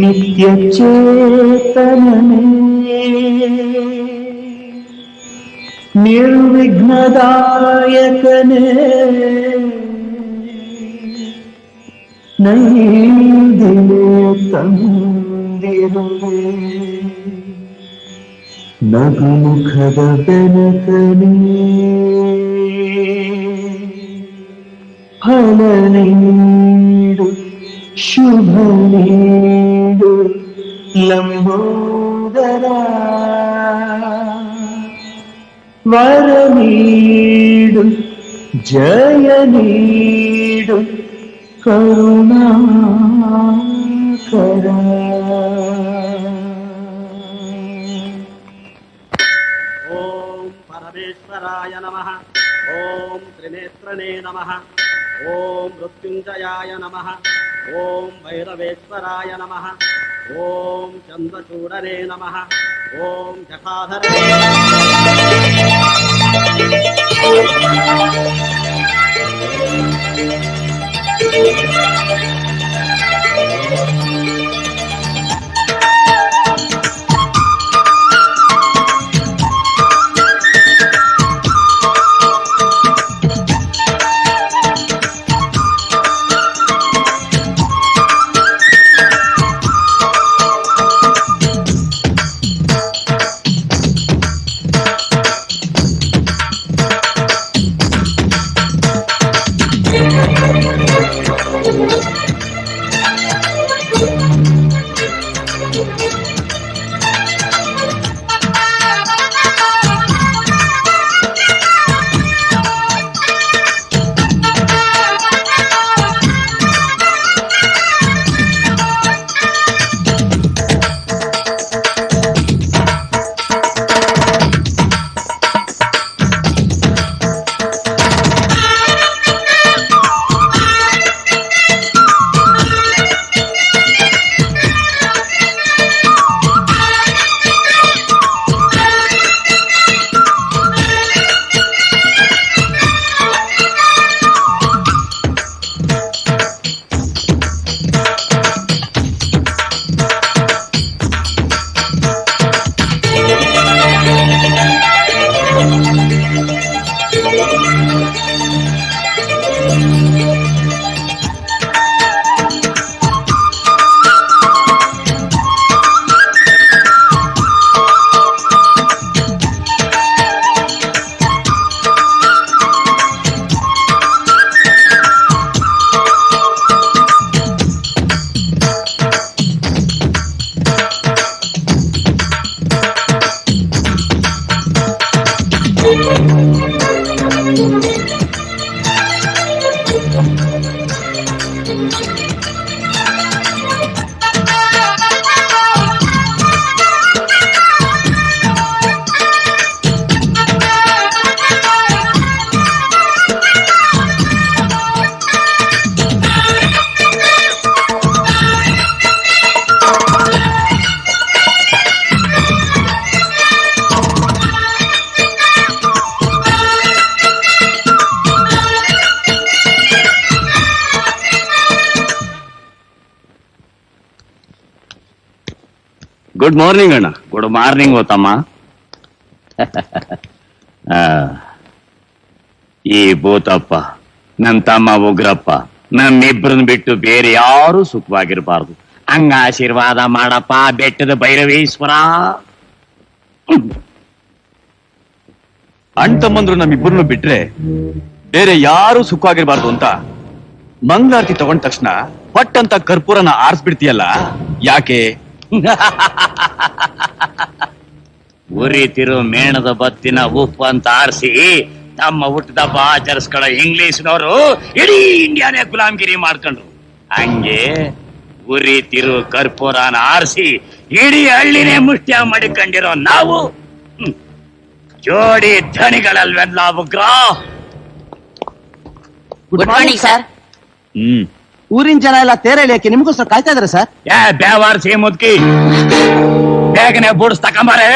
ನಿತ್ಯ ಚೇತನನೇ ನಿರ್ವಿಘ್ನದಾಯಕನೇ ನೈದಿಲೆ ತಂದಿರುವೆ ನಗುಮುಖದ ಬೆನಕನೇ ಫಲ ನೀಡು ಶುಭ ನೀಡು ಲಂಬೋದರ ವರ ನೀಡು ಜಯ ನೀಡು ಕರುಣಾಕರ. ಓಂ ಪರಮೇಶ್ವರಾಯ ನಮಃ. ಓಂ ತ್ರಿನೇತ್ರನೇ ನಮಃ. ಓಂ ಮೃತ್ಯುಂಜಯಾಯ ನಮಃ. ಓಂ ಭೈರವೇಶ್ವರಾಯ ನಮಃ. ಓಂ ಚಂದ್ರಚೂಡನೇ ನಮಃ. ಓಂ ಜಟಾಧರೇ ಗುಡ್ ಮಾರ್ನಿಂಗ್ ಅಣ್ಣ. ಗುಡ್ ಮಾರ್ನಿಂಗ್ ಓತಮ್ಮ. ಈ ಭೂತಪ್ಪ, ನನ್ ತಮ್ಮ ಉಗ್ರಪ್ಪ, ನಮ್ಮಿಬ್ರನ್ ಬಿಟ್ಟು ಬೇರೆ ಯಾರು ಸುಖವಾಗಿರ್ಬಾರ್ದು. ಹಂಗ ಆಶೀರ್ವಾದ ಮಾಡಪ್ಪ ಬೆಟ್ಟದ ಭೈರವೇಶ್ವರ. ಅಣ್ಣ ತಮ್ಮಂದ್ರು ನಮ್ಮಿಬ್ಬರನ್ನು ಬಿಟ್ರೆ ಬೇರೆ ಯಾರು ಸುಖವಾಗಿರ್ಬಾರ್ದು ಅಂತ ಮಂಗಳಾರತಿ ತಗೊಂಡ ತಕ್ಷಣ ಪಟ್ ಅಂತ ಕರ್ಪೂರನ ಆರಿಸ್ಬಿಡ್ತೀಯಲ್ಲ, ಯಾಕೆ? ಉರಿತಿರು ಮೇಣದ ಬತ್ತಿನ ಉಪ್ಪು ಅಂತ ಆರಿಸಿ ತಮ್ಮ ಹುಟ್ಟದಬ್ಬ ಆಚರಿಸ್ಕೊಳ್ಳೋ ಇಂಗ್ಲಿಷ್ನವರು ಇಡೀ ಇಂಡಿಯಾನೇ ಗುಲಾಮ್ಗಿರಿ ಮಾಡ್ಕೊಂಡ್ರು. ಹಂಗೆ ಉರಿತಿರು ಕರ್ಪೂರನ ಆರಿಸಿ ಇಡೀ ಹಳ್ಳಿನೇ ಮುಷ್ಟಿಯ ಮಾಡಿಕೊಂಡಿರೋ ನಾವು ಜೋಡಿ ಧನಿಗಳಲ್ವೆಲ್ಲ ಉಗ್ರ. Good morning sir. ಊರಿನ ಜನ ಎಲ್ಲ ತೇರ ಎಳಿಯಕ್ಕೆ ನಿಮ್ಗೋಸ್ಕರ ಕಾಯ್ತಾ ಇದಾರೆ ಸರ್. ಬೇವಾರ್ಸಿ ಮುದ್ಕಿ, ಬೇಗನೆ ಬೂಡ್ಸ್ ತಕೊಂಬಾರೆ.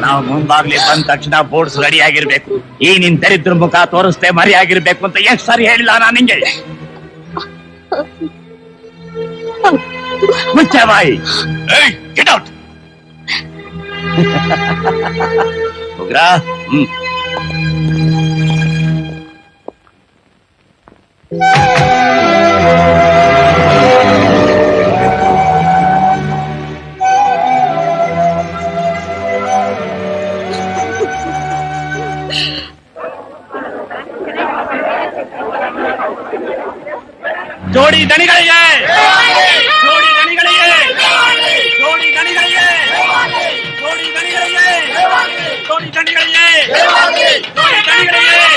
ನಾವು ಮುಂಬಾಗ್ಲಿ ಬಂದ ತಕ್ಷಣ ಬೋರ್ಡ್ಸ್ ರೆಡಿ ಆಗಿರ್ಬೇಕು. ಈ ನಿನ್ ದರಿದ್ರ ಮುಖ ತೋರಿಸ್ತೆ ಮರಿ ಆಗಿರ್ಬೇಕು ಅಂತ ಎಷ್ಟು ಸಾರಿ ಹೇಳಿಲ್ಲ ನಾನು ನಿಂಗೆ? ಮುಚ್ಚೆ ಬಾಯಿ. Get out. ಹೋಗ್ರಾ. ಜೋಡಿ ದಣಿಗಳಿಗೆ, ಜೋಡಿ ದಣಿಗಳಿಗೆ, ಜೋಡಿ ದಣಿಗಳಿಗೆ, ಜೋಡಿ ದಣಿಗಳಿಗೆ, ಜೋಡಿ ದಣಿಗಳಿಗೆ, ಜೋಡಿ ದಣಿಗಳಿಗೆ.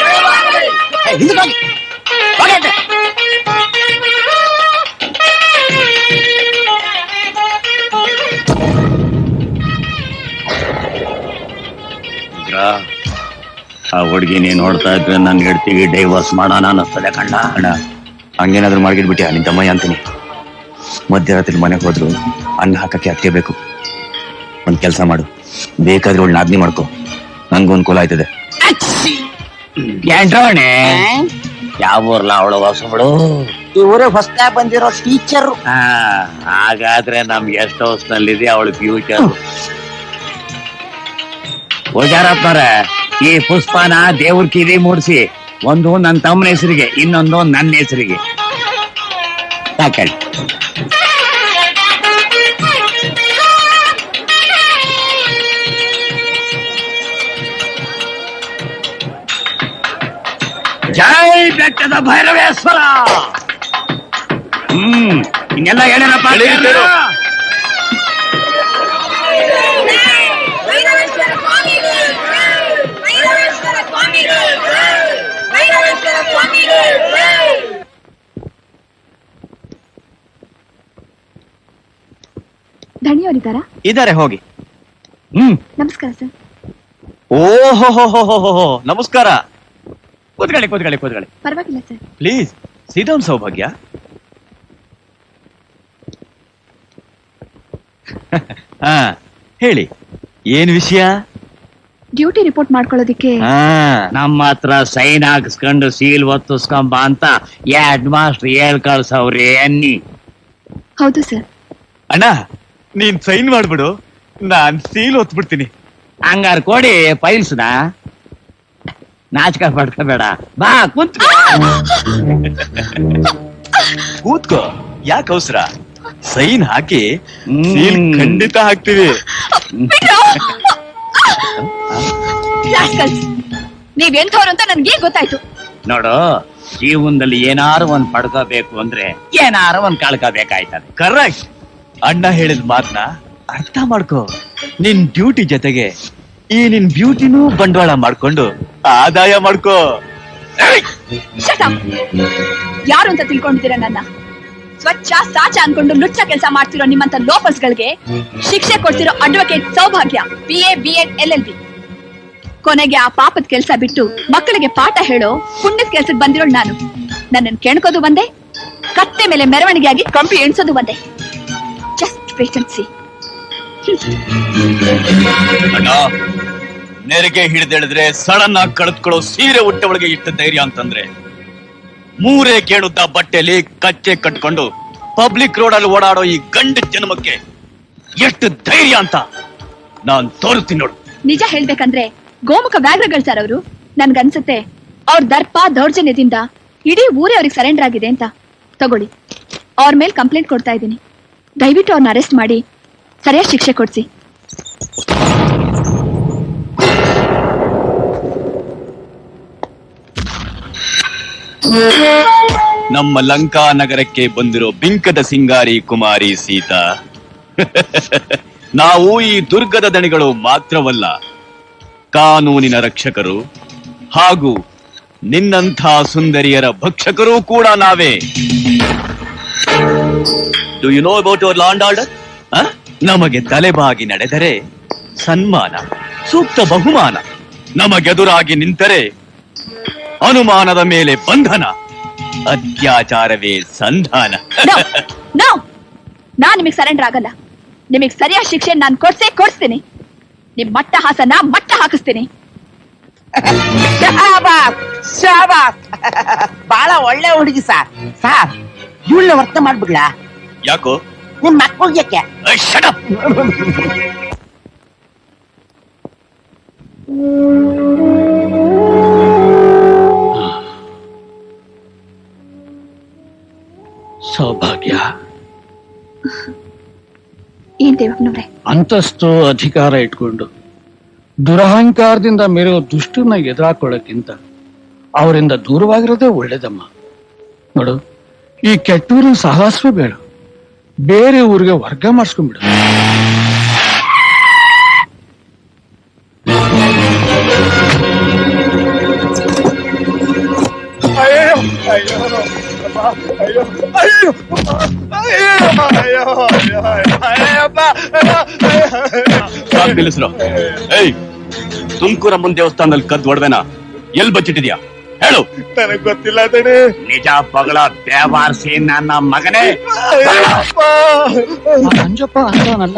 ಆ ಹುಡುಗಿ ನೀನ್ ನೋಡ್ತಾ ಇದ್ರೆ ನನ್ ಹೆಡ್ತಿಗೆ ಡೈವರ್ಸ್ ಮಾಡೋಣ ಅನ್ನಿಸ್ತದೆ ಕಣ್ಣ. ಅಣ್ಣ ಹಂಗೇನಾದ್ರೂ ಮಾಡ್ಗಿಡ್ಬಿಟ್ಯಾ ನಿನ್ ತಮ್ಮಯ್ಯ ಅಂತೀನಿ. ಮಧ್ಯರಾತ್ರಿ ಮನೆಗೆ ಹೋದ್ರು ಅನ್ನ ಹಾಕಕ್ಕೆ ಅಕ್ಕೆ ಬೇಕು. ಒಂದ್ ಕೆಲ್ಸ ಮಾಡು, ಬೇಕಾದ್ರೆ ಅವಳು ನಾದ್ನಿ ಮಾಡ್ಕೊ, ನಂಗೂ ಅನುಕೂಲ ಆಯ್ತದೆ. ಎಂಟ್ರವಣೆ ಯಾವ ಊರ್ಲ ಅವಳು ಹೊಸಬಳು? ಇವರೇ ಹೊಸದಾಗಿ ಬಂದಿರೋ ಟೀಚರ್. ಹಾಗಾದ್ರೆ ನಮ್ ಗೆಸ್ಟ್ ಹೌಸ್ ನಲ್ಲಿದೆ ಅವಳು ಫ್ಯೂಚರ್. ಹೋಗ್ಯಾರಪ್ಪನವ್ರೆ, ಈ ಪುಷ್ಪನ ದೇವ್ರ ಕಿವಿ ಮೂಡಿಸಿ, ಒಂದು ನನ್ನ ತಮ್ಮನ ಹೆಸರಿಗೆ, ಇನ್ನೊಂದು ನನ್ನ ಹೆಸರಿಗೆ ಸಾಕಳಿ. ಜೈ ಬೆಟ್ಟದ ಭೈರವೇಶ್ವರ. ಹಿಂಗೆಲ್ಲ ಹೇಳ್ಯಾರಪ್ಪ. ಧಣಿಯವರಿದ್ದಾರಾ? ಇದಾರೆ, ಹೋಗಿ. ನಮಸ್ಕಾರ ಸರ್. ಓಹೋ ನಮಸ್ಕಾರ. ಕೂತ್ಕೊಳ್ಳಿ ಕೂತ್ಕೊಳ್ಳಿ ಕೂತ್ಕೊಳ್ಳಿ. ಪರವಾಗಿಲ್ಲ ಸರ್. ಪ್ಲೀಸ್ ಸಿಟ್ ಡೌನ್ ಸೌಭಾಗ್ಯ. ಹಾ ಹೇಳಿ, ಏನ್ ವಿಷಯ? ಡ್ಯೂಟಿ ರಿಪೋರ್ಟ್ ಮಾಡ್ಕೊಳ್ಳೋದಿಕ್ಕೆ ನಮ್ಮ ಹತ್ರ ಸೈನ್ ಹಾಕಿಸ್ಕೊಂಡು ಸೀಲ್ ಒತ್ತಿಸ್ಕೊಂಬ ಅಂತ ಹೆಡ್ ಮಾಸ್ಟರ್ ಹೇಳ್ ಕಳ್ಸವ್ರಿ ಅನ್ನಿ. ಹೌದು ಸರ್. ಅಣ್ಣ ನೀನ್ ಸೈನ್ ಮಾಡ್ಬಿಡು, ನಾನ್ ಸೀಲ್ ಒತ್ಬಿಡ್ತೀನಿ. ಹಂಗಾರ ಕೊಡಿ ಫೈಲ್ಸ್ನ. ನಾಚಿಕೆ ಪಡ್ಕೋಬೇಡ, ಬಾ ಕುಂತ್ಕೋ. ಕೂತ್ಕೋ, ಯಾಕೆ ಅವಸರ? ಸೈನ್ ಹಾಕಿ ಸೀಲ್ ಖಂಡಿತ ಹಾಕ್ತೀವಿ. ನೀವೆಂಥವ್ರು ಅಂತ ನನ್ಗೆ ಗೊತ್ತಾಯ್ತು. ನೋಡು, ಜೀವನದಲ್ಲಿ ಏನಾರು ಒಂದ್ ಪಡ್ಕೋಬೇಕು ಅಂದ್ರೆ ಏನಾರು ಒಂದ್ ಕಳ್ಕೋಬೇಕಾಯ್ತದೆ. ಕರೆಕ್ಟ್. ಅಣ್ಣ ಹೇಳಿದ ಮಾತನ್ನ ಅರ್ಥ ಮಾಡ್ಕೋ. ನಿನ್ ಡ್ಯೂಟಿ ಜೊತೆಗೆ ಈ ನಿನ್ ಬ್ಯೂಟಿನೂ ಬಂಡವಾಳ ಮಾಡ್ಕೊಂಡು ಆದಾಯ ಮಾಡ್ಕೋ. Shut up. ಯಾರು ಅಂತ ತಿಳ್ಕೊಂಡಿದ್ದೀರಾ ನನ್ನ? ಸ್ವಚ್ಛ ಸಾಚ ಅನ್ಕೊಂಡು ಲುಚ್ಚ ಕೆಲಸ ಮಾಡ್ತಿರೋ ನಿಮ್ಮಂತ ಲೋಫರ್ಸ್ಗಳಿಗೆ ಶಿಕ್ಷೆ ಕೊಡ್ತಿರೋ ಅಡ್ವೊಕೇಟ್ ಸೌಭಾಗ್ಯ, BA B.Ed LLB. ಕೊನೆಗೆ ಆ ಪಾಪದ ಕೆಲಸ ಬಿಟ್ಟು ಮಕ್ಕಳಿಗೆ ಪಾಠ ಹೇಳೋ ಪುಣ್ಯದ ಕೆಲ್ಸಕ್ಕೆ ಬಂದಿರೋಳು ನಾನು. ನನ್ನನ್ನು ಕೆಣ್ಕೋದು ಬಂದೆ, ಕತ್ತೆ ಮೇಲೆ ಮೆರವಣಿಗೆಯಾಗಿ ಕಂಪಿ ಎಣಿಸೋದು ಬಂದೆ. Just wait and see. ಅಣ್ಣ, ನೆರಿಗೆ ಹಿಡಿದೇಳಿದ್ರೆ ಸಡನ್ ಆಗಿ ಕಳೆದ್ಕೊಳ್ಳೋ ಸೀರೆ ಹುಟ್ಟವಳಿಗೆ ಇಷ್ಟ ಧೈರ್ಯ ಅಂತಂದ್ರೆ, ಮೂರೇ ಕೇಳುತ್ತ ಬಟ್ಟೆಯಲ್ಲಿ ಕಚ್ಚೆ ಕಟ್ಕೊಂಡು ಪಬ್ಲಿಕ್ ರೋಡ್ ಅಲ್ಲಿ ಓಡಾಡೋ ಈ ಗಂಡ ಜನ್ಮಕ್ಕೆ ಎಷ್ಟು ಧೈರ್ಯ ಅಂತ ನಾನ್ ತೋರಿಸ್ತೀನಿ ನೋಡು. ನಿಜ ಹೇಳ್ಬೇಕಂದ್ರೆ ಗೋಮುಖ ವ್ಯಾಘ್ರಗಳು ಸರ್ ಅವರು. ನನ್ಗನ್ಸುತ್ತೆ ಅವ್ರ ದರ್ಪ ದೌರ್ಜನ್ಯದಿಂದ ಇಡೀ ಊರೇ ಅವ್ರಿಗೆ ಸರೆಂಡರ್ ಆಗಿದೆ ಅಂತ. ತಗೊಳ್ಳಿ, ಅವ್ರ ಮೇಲೆ ಕಂಪ್ಲೇಂಟ್ ಕೊಡ್ತಾ ಇದ್ದೀನಿ. ದಯವಿಟ್ಟು ಅವ್ರನ್ನ ಅರೆಸ್ಟ್ ಮಾಡಿ ಸರಿಯಾದ ಶಿಕ್ಷೆ ಕೊಡ್ಸಿ. ನಮ್ಮ ಲಂಕಾ ನಗರಕ್ಕೆ ಬಂದಿರೋ ಬಿಂಕದ ಸಿಂಗಾರಿ ಕುಮಾರಿ ಸೀತಾ, ನಾವು ಈ ದುರ್ಗದ ದಣಿಗಳು ಮಾತ್ರವಲ್ಲ, ಕಾನೂನಿನ ರಕ್ಷಕರು ಹಾಗೂ ನಿನ್ನಂಥ ಸುಂದರಿಯರ ಭಕ್ಷಕರೂ ಕೂಡ ನಾವೇ. Do you know about your law and order? ನಮಗೆ ತಲೆಬಾಗಿ ನಡೆದರೆ ಸನ್ಮಾನ, ಸೂಕ್ತ ಬಹುಮಾನ. ನಮಗೆದುರಾಗಿ ನಿಂತರೆ ಅನುಮಾನದ ಮೇಲೆ ಬಂಧನ, ಅತ್ಯಾಚಾರವೇ ಸಂಧಾನ. ನಾನ್ ನಿಮಗೆ ಸರೆಂಡರ್ ಆಗಲ್ಲ. ನಿಮಗೆ ಸರಿಯಾದ ಶಿಕ್ಷೆ ನಾನು ಕೊಡ್ಸ್ತೀನಿ. ನಿಮ್ ಮಟ್ಟ ಹಾಸನ ಮಟ್ಟ ಹಾಕಿಸ್ತೀನಿ. ಶಾಬಾಸ್ ಶಾಬಾಸ್ ಬಹಳ ಒಳ್ಳೆ ಹುಡುಗಿ ಸಾರ್. ಸಾರ್ ಇವಳನ್ನ ವರ್ತ ಮಾಡ್ಬಿಡ್ಲಾ? ಯಾಕೋ? ನಿಮ್ ಮಕ್ಕಳಿಗೆ shut up! ಸೌಭಾಗ್ಯ, ಏನ್ ದೇವಪ್ಪನವ್ರೆ? ಅಂತಸ್ತು ಅಧಿಕಾರ ಇಟ್ಕೊಂಡು ದುರಹಂಕಾರದಿಂದ ಮೆರೆಯೋ ದುಷ್ಟನ್ನ ಎದುರಾಕೊಳ್ಳೋಕ್ಕಿಂತ ಅವರಿಂದ ದೂರವಾಗಿರೋದೇ ಒಳ್ಳೇದಮ್ಮ. ನೋಡು, ಈ ಕೆಟ್ಟೂರಿನ ಸಹವಾಸವೇ ಬೇಡ, ಬೇರೆ ಊರಿಗೆ ವರ್ಗ ಮಾಡಿಸ್ಕೊಂಡ್ಬಿಡು. ನಿಲ್ಲಿಸ್ರು. ಏಯ್, ತುಮಕೂರಮ್ಮನ ದೇವಸ್ಥಾನದಲ್ಲಿ ಕದ್ದು ಹೊಡೆದನ ಎಲ್ ಬಚ್ಚಿಟ್ಟಿದ್ಯಾ ಹೇಳು? ನನಗ್ ಗೊತ್ತಿಲ್ಲ ದಣೆ. ನಿಜ ಪಗಳ ಬೇವಾರ್ಸಿ ನನ್ನ ಮಗನೇ. ಅಂಜಪ್ಪ ಅಂತಾನಲ್ಲ,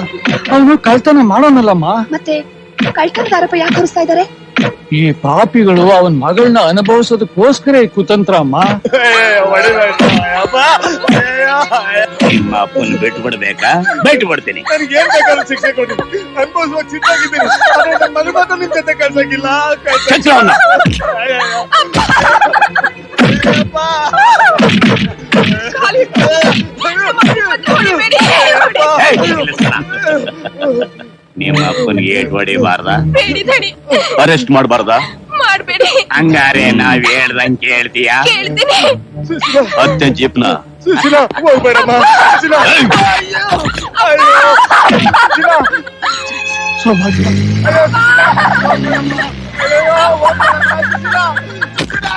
ಅವನು ಕಳ್ತನ ಮಾಡೋನಲ್ಲಮ್ಮ. ಮತ್ತೆ ಕಳ್ತನದ ಆರೋಪ ಯಾಕೆ ಹೊರಿಸ್ತಾ ಇದ್ದಾರೆ? ಈ ಪಾಪಿಗಳು ಅವನ್ ಮಗಳನ್ನ ಅನುಭವಿಸೋದಕ್ಕೋಸ್ಕರ ಈ ಕುತಂತ್ರ ಅಮ್ಮ. ನಿಮ್ಮ ಅಪ್ಪನ ಬಿಟ್ಟು ಬಿಡ್ಬೇಕಾ? ಬಿಟ್ಟು ಬಿಡ್ತೀನಿ. ನನಗೆ ಏನ್ ಬೇಕಾದ್ರೂ ಶಿಕ್ಷೆ ಕೊಡಿ, ಅನ್ಭವಿಸುವ ಚಿಂತಾಗಿದ್ದೀನಿ. ಆದ್ರೆ ನನ್ನ ಮನೆ ಮಾತ್ರ ನಿಮ್ ಜೊತೆ ಕಳ್ಸಂಗಿಲ್ಲ. ನಿಮ್ಮ ಅಪ್ಪನಿಗೆ ಏಟ್ ಹೊಡಿಬಾರ್ದ? ಬೇಡಿ ದಣಿ, ಅರೆಸ್ಟ್ ಮಾಡಬಾರ್ದ? ಮಾಡ್ಬೇಡಿ. ಹಂಗಾರೆ ನಾವ್ ಹೇಳ್ದಂಗ್ ಕೇಳ್ತೀಯಾ? ಕೇಳ್ತೀನಿ. ಅತ್ತೆ ಜೀಪ್ನ ಸುಶೀಲಾ ಹೋಗ್ಬೇಡಮ್ಮ. ಸುಶೀಲಾ, ಅಯ್ಯೋ, ಸುಶೀಲಾ, ಸೌಭಾಗ್ಯ,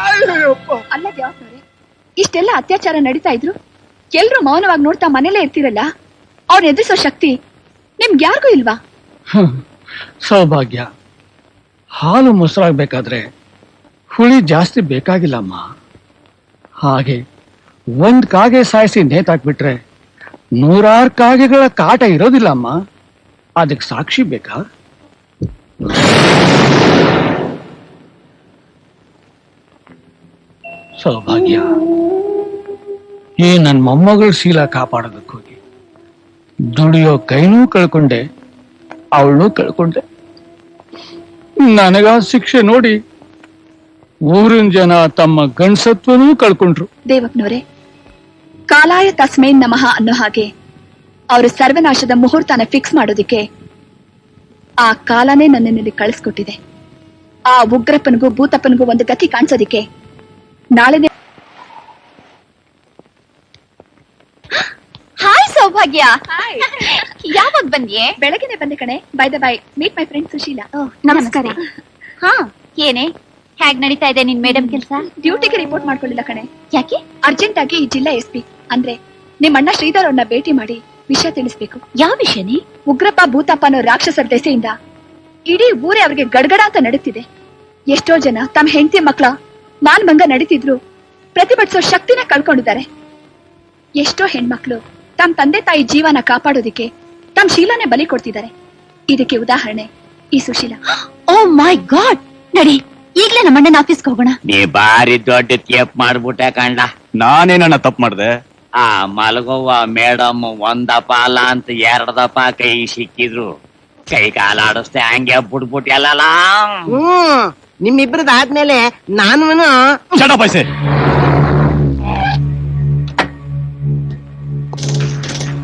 ಅಯ್ಯಪ್ಪ. ಅಲ್ಲ ದೇವಪ್ಪನವ್ರೆ, ಇಷ್ಟೆಲ್ಲ ಅತ್ಯಾಚಾರ ನಡೀತಾ ಇದ್ರು ಎಲ್ರು ಮೌನವಾಗಿ ನೋಡ್ತಾ ಮನೇಲೇ ಇರ್ತಿರಲ್ಲ, ಅವ್ರನ್ನ ಎದುರಿಸೋ ಶಕ್ತಿ ನಿಮ್ಗೆ ಯಾರಿಗೂ ಇಲ್ವಾ? ಸೌಭಾಗ್ಯ, ಹಾಲು ಮೊಸರಾಗ್ಬೇಕಾದ್ರೆ ಹುಳಿ ಜಾಸ್ತಿ ಬೇಕಾಗಿಲ್ಲಮ್ಮ. ಹಾಗೆ ಒಂದ್ ಕಾಗೆ ಸಾಯಿಸಿ ನೇತಾಕ್ಬಿಟ್ರೆ 100 ಕಾಗೆಗಳ ಕಾಟ ಇರೋದಿಲ್ಲಮ್ಮ. ಅದಕ್ಕೆ ಸಾಕ್ಷಿ ಬೇಕಾ? ಸೌಭಾಗ್ಯ, ಈ ನನ್ನ ಮೊಮ್ಮಗಳ ಶೀಲ ಕಾಪಾಡೋದಕ್ಕೆ ಹೋಗಿ ದುಡಿಯೋ ಕೈನೂ ಕಳ್ಕೊಂಡೆ, ಅವಳನ್ನೂ ಕಳ್ಕೊಂಡೆ. ನನಗ ಶಿಕ್ಷೆ ನೋಡಿ ಊರಿನ ಜನ ತಮ್ಮ ಗಂಡಸತ್ವನೂ ಕಳ್ಕೊಂಡ್ರು. ದೇವಪ್ಪನವ್ರೆ, ಕಾಲಾಯ ತಸ್ಮೇನ್ ನಮಃ ಅನ್ನೋ ಹಾಗೆ ಅವರು ಸರ್ವನಾಶದ ಮುಹೂರ್ತನ ಫಿಕ್ಸ್ ಮಾಡೋದಿಕ್ಕೆ ಆ ಕಾಲನೇ ನನ್ನಲ್ಲಿ ಕಳಿಸ್ಕೊಟ್ಟಿದೆ. ಆ ಉಗ್ರಪ್ಪನಿಗೂ ಭೂತಪ್ಪನಿಗೂ ಒಂದು ಗತಿ ಕಾಣಿಸೋದಿಕ್ಕೆ ನಾಳೆನೆ. ಹಾಯ್ ಸೌಭಾಗ್ಯ. ಯಾವಾಗ ಬಂದ್ಯೆ? ಬೆಳಗ್ಗೆನೆ ಬಂದೆ ಕಣೆ. By the by, meet my friend Sushila. ನಮಸ್ಕಾರ. ಹಾ, ಏನೇ ಹೇಗ್ ನಡೀತಾ ಇದೆ ನಿನ್ ಮೇಡಮ್ ಕೆಲ್ಸ? ಡ್ಯೂಟಿಗೆ ರಿಪೋರ್ಟ್ ಮಾಡ್ಕೊಳ್ಳಿಲ್ಲ ಕಣೆ. ಯಾಕೆ? ಅರ್ಜೆಂಟ್ ಆಗಿ ಈ ಜಿಲ್ಲಾ SP ಅಂದ್ರೆ ನಿಮ್ಮ ಅಣ್ಣ ಶ್ರೀಧರ್ ಅವ್ರನ್ನ ಭೇಟಿ ಮಾಡಿ ವಿಷಯ ತಿಳಿಸ್ಬೇಕು. ಯಾವ ವಿಷಯನೇ? ಉಗ್ರಪ್ಪ ಭೂತಪ್ಪ ಅನ್ನೋ ರಾಕ್ಷಸರ ದೆಸೆಯಿಂದ ಇಡೀ ಊರೇ ಅವ್ರಿಗೆ ಗಡ್ಗಡ ಅಂತ ನಡೀತಿದೆ. ಎಷ್ಟೋ ಜನ ತಮ್ಮ ಹೆಂಡತಿ ಮಕ್ಕಳ ಮಾನಭಂಗ ನಡೀತಿದ್ರು ಪ್ರತಿಭಟಿಸೋ ಶಕ್ತಿನ ಕಳ್ಕೊಂಡಿದ್ದಾರೆ. ಎಷ್ಟೋ ಹೆಣ್ಮಕ್ಳು ತಮ್ಮ ತಂದೆ ತಾಯಿ ಜೀವನ ಕಾಪಾಡೋದಿಕ್ಕೆ ತಮ್ಮ ಶೀಲಾನೆ ಬಲಿ ಕೊಡ್ತಿದ್ದಾರೆ. ಇದಕ್ಕೆ ಉದಾಹರಣೆ ಈ ಸುಶೀಲಾ. ಓ ಮೈ ಗಾಡ್, ನಡಿ ಈಗ್ಲೇ ನಮ್ಮ ಅಣ್ಣನ ಆಫೀಸ್ಗೆ ಹೋಗೋಣ. ನೀ ಬಾರಿ ದೊಡ್ಡ ತಪ್ಪು ಮಾಡ್ಬಿಟ್ಟೆ ಕಂಡ. ನಾನೇನಣ್ಣ ತಪ್ಪು ಮಾಡ್ದೆ? ಆ ಮಲಗುವ ಮೇಡಮ್ ಒಂದಪ್ಪ ಅಲ್ಲ ಅಂತ 2 ದಪ್ಪ ಕೈ ಸಿಕ್ಕಿದ್ರು ಕೈ ಕಾಲಾಡಿಸ್ತೆ ಹಂಗೆ ಬಿಟ್ಬಿಟ್ಟು ಎಲ್ಲಲ್ಲ. ನಿಮ್ಮಿಬ್ರದ್ದು ಆದ್ಮೇಲೆ ನಾನು ಚಟ ಪೈಸೆ.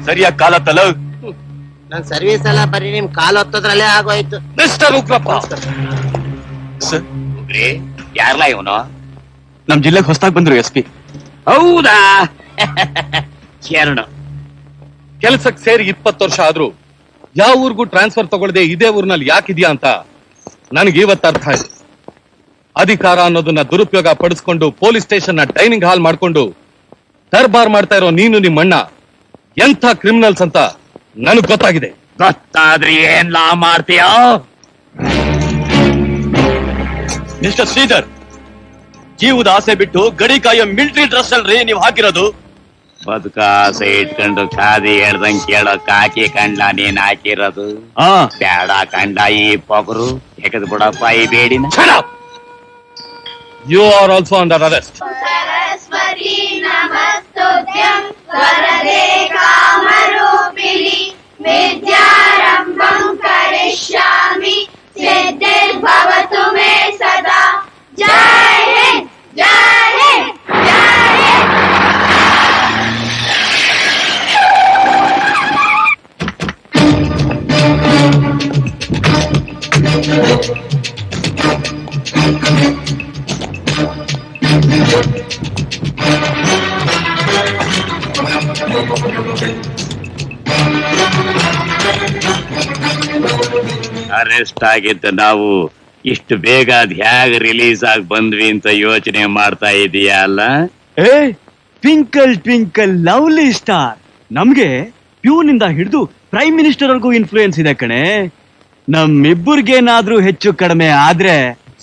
ಸರಿಯಾಗಿ ಕಾಲ ತಲ. ನನ್ ಸರ್ವಿಸ್ ಎಲ್ಲ ಬರೀ ನಿಮ್ ಕಾಲ್ ಹೊತ್ತದ್ರಲ್ಲೇ ಆಗೋಯ್ತು. ಮಿಸ್ಟರ್ ಉಗ್ರಪ್ಪ ಸರ್, ಯಾರಲ್ಲ ಇವನು? ನಮ್ ಜಿಲ್ಲೆಗೆ ಹೊಸದಾಗಿ ಬಂದ್ರು SP. ಹೌದಾ? ಶರಣು. ಕೆಲ್ಸಕ್ಕೆ ಸೇರಿ 20 ವರ್ಷ ಆದ್ರೂ ಯಾವ ಊರ್ಗೂ ಟ್ರಾನ್ಸ್ಫರ್ ತಗೊಳ್ಳದೆ ಇದೇ ಊರ್ನಲ್ಲಿ ಯಾಕಿದ್ಯಾ ಅಂತ ನನಗೆ ಇವತ್ತು ಅರ್ಥ ಆಯ್ತು. ಅಧಿಕಾರ ಅನ್ನೋದನ್ನ ದುರುಪಯೋಗ ಪಡಿಸ್ಕೊಂಡು ಪೊಲೀಸ್ ಸ್ಟೇಷನ್ ನ ಡೈನಿಂಗ್ ಹಾಲ್ ಮಾಡ್ಕೊಂಡು ದರ್ಬಾರ್ ಮಾಡ್ತಾ ಇರೋ ನೀನು ನಿಮ್ಮಣ್ಣ ಎಂಥ ಕ್ರಿಮಿನಲ್ಸ್ ಅಂತ ನನಗ್ ಗೊತ್ತಾಗಿದೆ. ಗೊತ್ತಾದ್ರೆ ಏನ್ ಲಾ ಮಾಡ್ತೀಯೋ? ಮಿಸ್ಟರ್ ಶ್ರೀಧರ್, ಜೀವದ ಆಸೆ ಬಿಟ್ಟು ಗಡಿ ಕಾಯೋ ಮಿಲಿಟರಿ ಡ್ರೆಸ್ ಅಲ್ರಿ ನೀವು ಹಾಕಿರೋದು. ಬದುಕ ಆಸೆ ಇಟ್ಕೊಂಡು ಕಾದಿ ಹೇಳ್ದಂಗ್ ಕೇಳೋ ಕಾಕಿ ಕಂಡ ನೀನ್ ಹಾಕಿರೋದು ಬೇಡ ಕಂಡ ಈ ಪೊಗರು ತೆಗೆದು ಬಿಡಪ್ಪ ಈ ಬೇಡಿನ. You are also under arrest. Saraswati नमस्तुभ्यं वरदे कामरूपिणि विद्यारम्भं करिष्यामि सिद्धिर्भवतु मे सदा. जय हिंद जय हिंद जय हिंद. ಅರೆಸ್ಟ್ ಆಗಿದ್ದ ನಾವು ಇಷ್ಟು ಬೇಗ ಅದ್ ಹೇಗ್ ರಿಲೀಸ್ ಆಗಿ ಬಂದ್ವಿ ಅಂತ ಯೋಚನೆ ಮಾಡ್ತಾ ಇದೀಯಾ ಅಲ್ಲ? ಟ್ವಿಂಕಲ್ ಟ್ವಿಂಕಲ್ ಲವ್ಲಿ ಸ್ಟಾರ್ ನಮ್ಗೆ ಪ್ಯೂನಿಂದ ಹಿಡಿದು ಪ್ರೈಮ್ ಮಿನಿಸ್ಟರ್ ವರ್ಗೂ ಇನ್ಫ್ಲೂಯೆನ್ಸ್ ಇದೆ ಕಣೆ. ನಮ್ಮಿಬ್ಬರಿಗೇನಾದ್ರೂ ಹೆಚ್ಚು ಕಡಿಮೆ ಆದ್ರೆ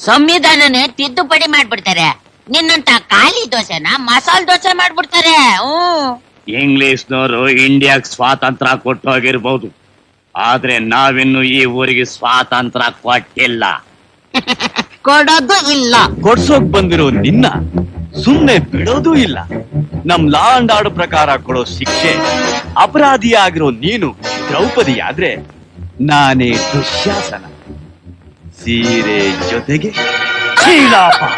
ಸಂವಿಧಾನನೇ ತಿದ್ದುಪಡಿ ಮಾಡ್ಬಿಡ್ತಾರೆ. ನಿನ್ನಂತ ಖಾಲಿ ದೋಸೆನ ಮಸಾಲ್ ದೋಸೆ ಮಾಡ್ಬಿಡ್ತಾರೆ. ಇಂಗ್ಲಿಷ್ನವರು ಇಂಡಿಯಾಕ್ ಸ್ವಾತಂತ್ರ್ಯ ಕೊಟ್ಟು ಹೋಗಿರ್ಬೋದು, ಆದ್ರೆ ನಾವಿನ್ನು ಈ ಊರಿಗೆ ಸ್ವಾತಂತ್ರ್ಯ ಕೊಟ್ಟಿಲ್ಲ. ಕೊಡೋದು ಇಲ್ಲ. ಕೊಡ್ಸೋಕ್ ಬಂದಿರೋ ನಿನ್ನ ಸುಮ್ನೆ ಬಿಡೋದು ಇಲ್ಲ. ನಮ್ ಲಾ ಅಂಡ್ ಆರ್ಡರ್ ಪ್ರಕಾರ ಕೊಡೋ ಶಿಕ್ಷೆ ಅಪರಾಧಿ ಆಗಿರೋ ನೀನು ದ್ರೌಪದಿ ಆದ್ರೆ ನಾನೇ ದುಶ್ಯಾಸನ. ಸೀರೆ ಜೊತೆಗೆ ಶೀಲಾಪಾರ.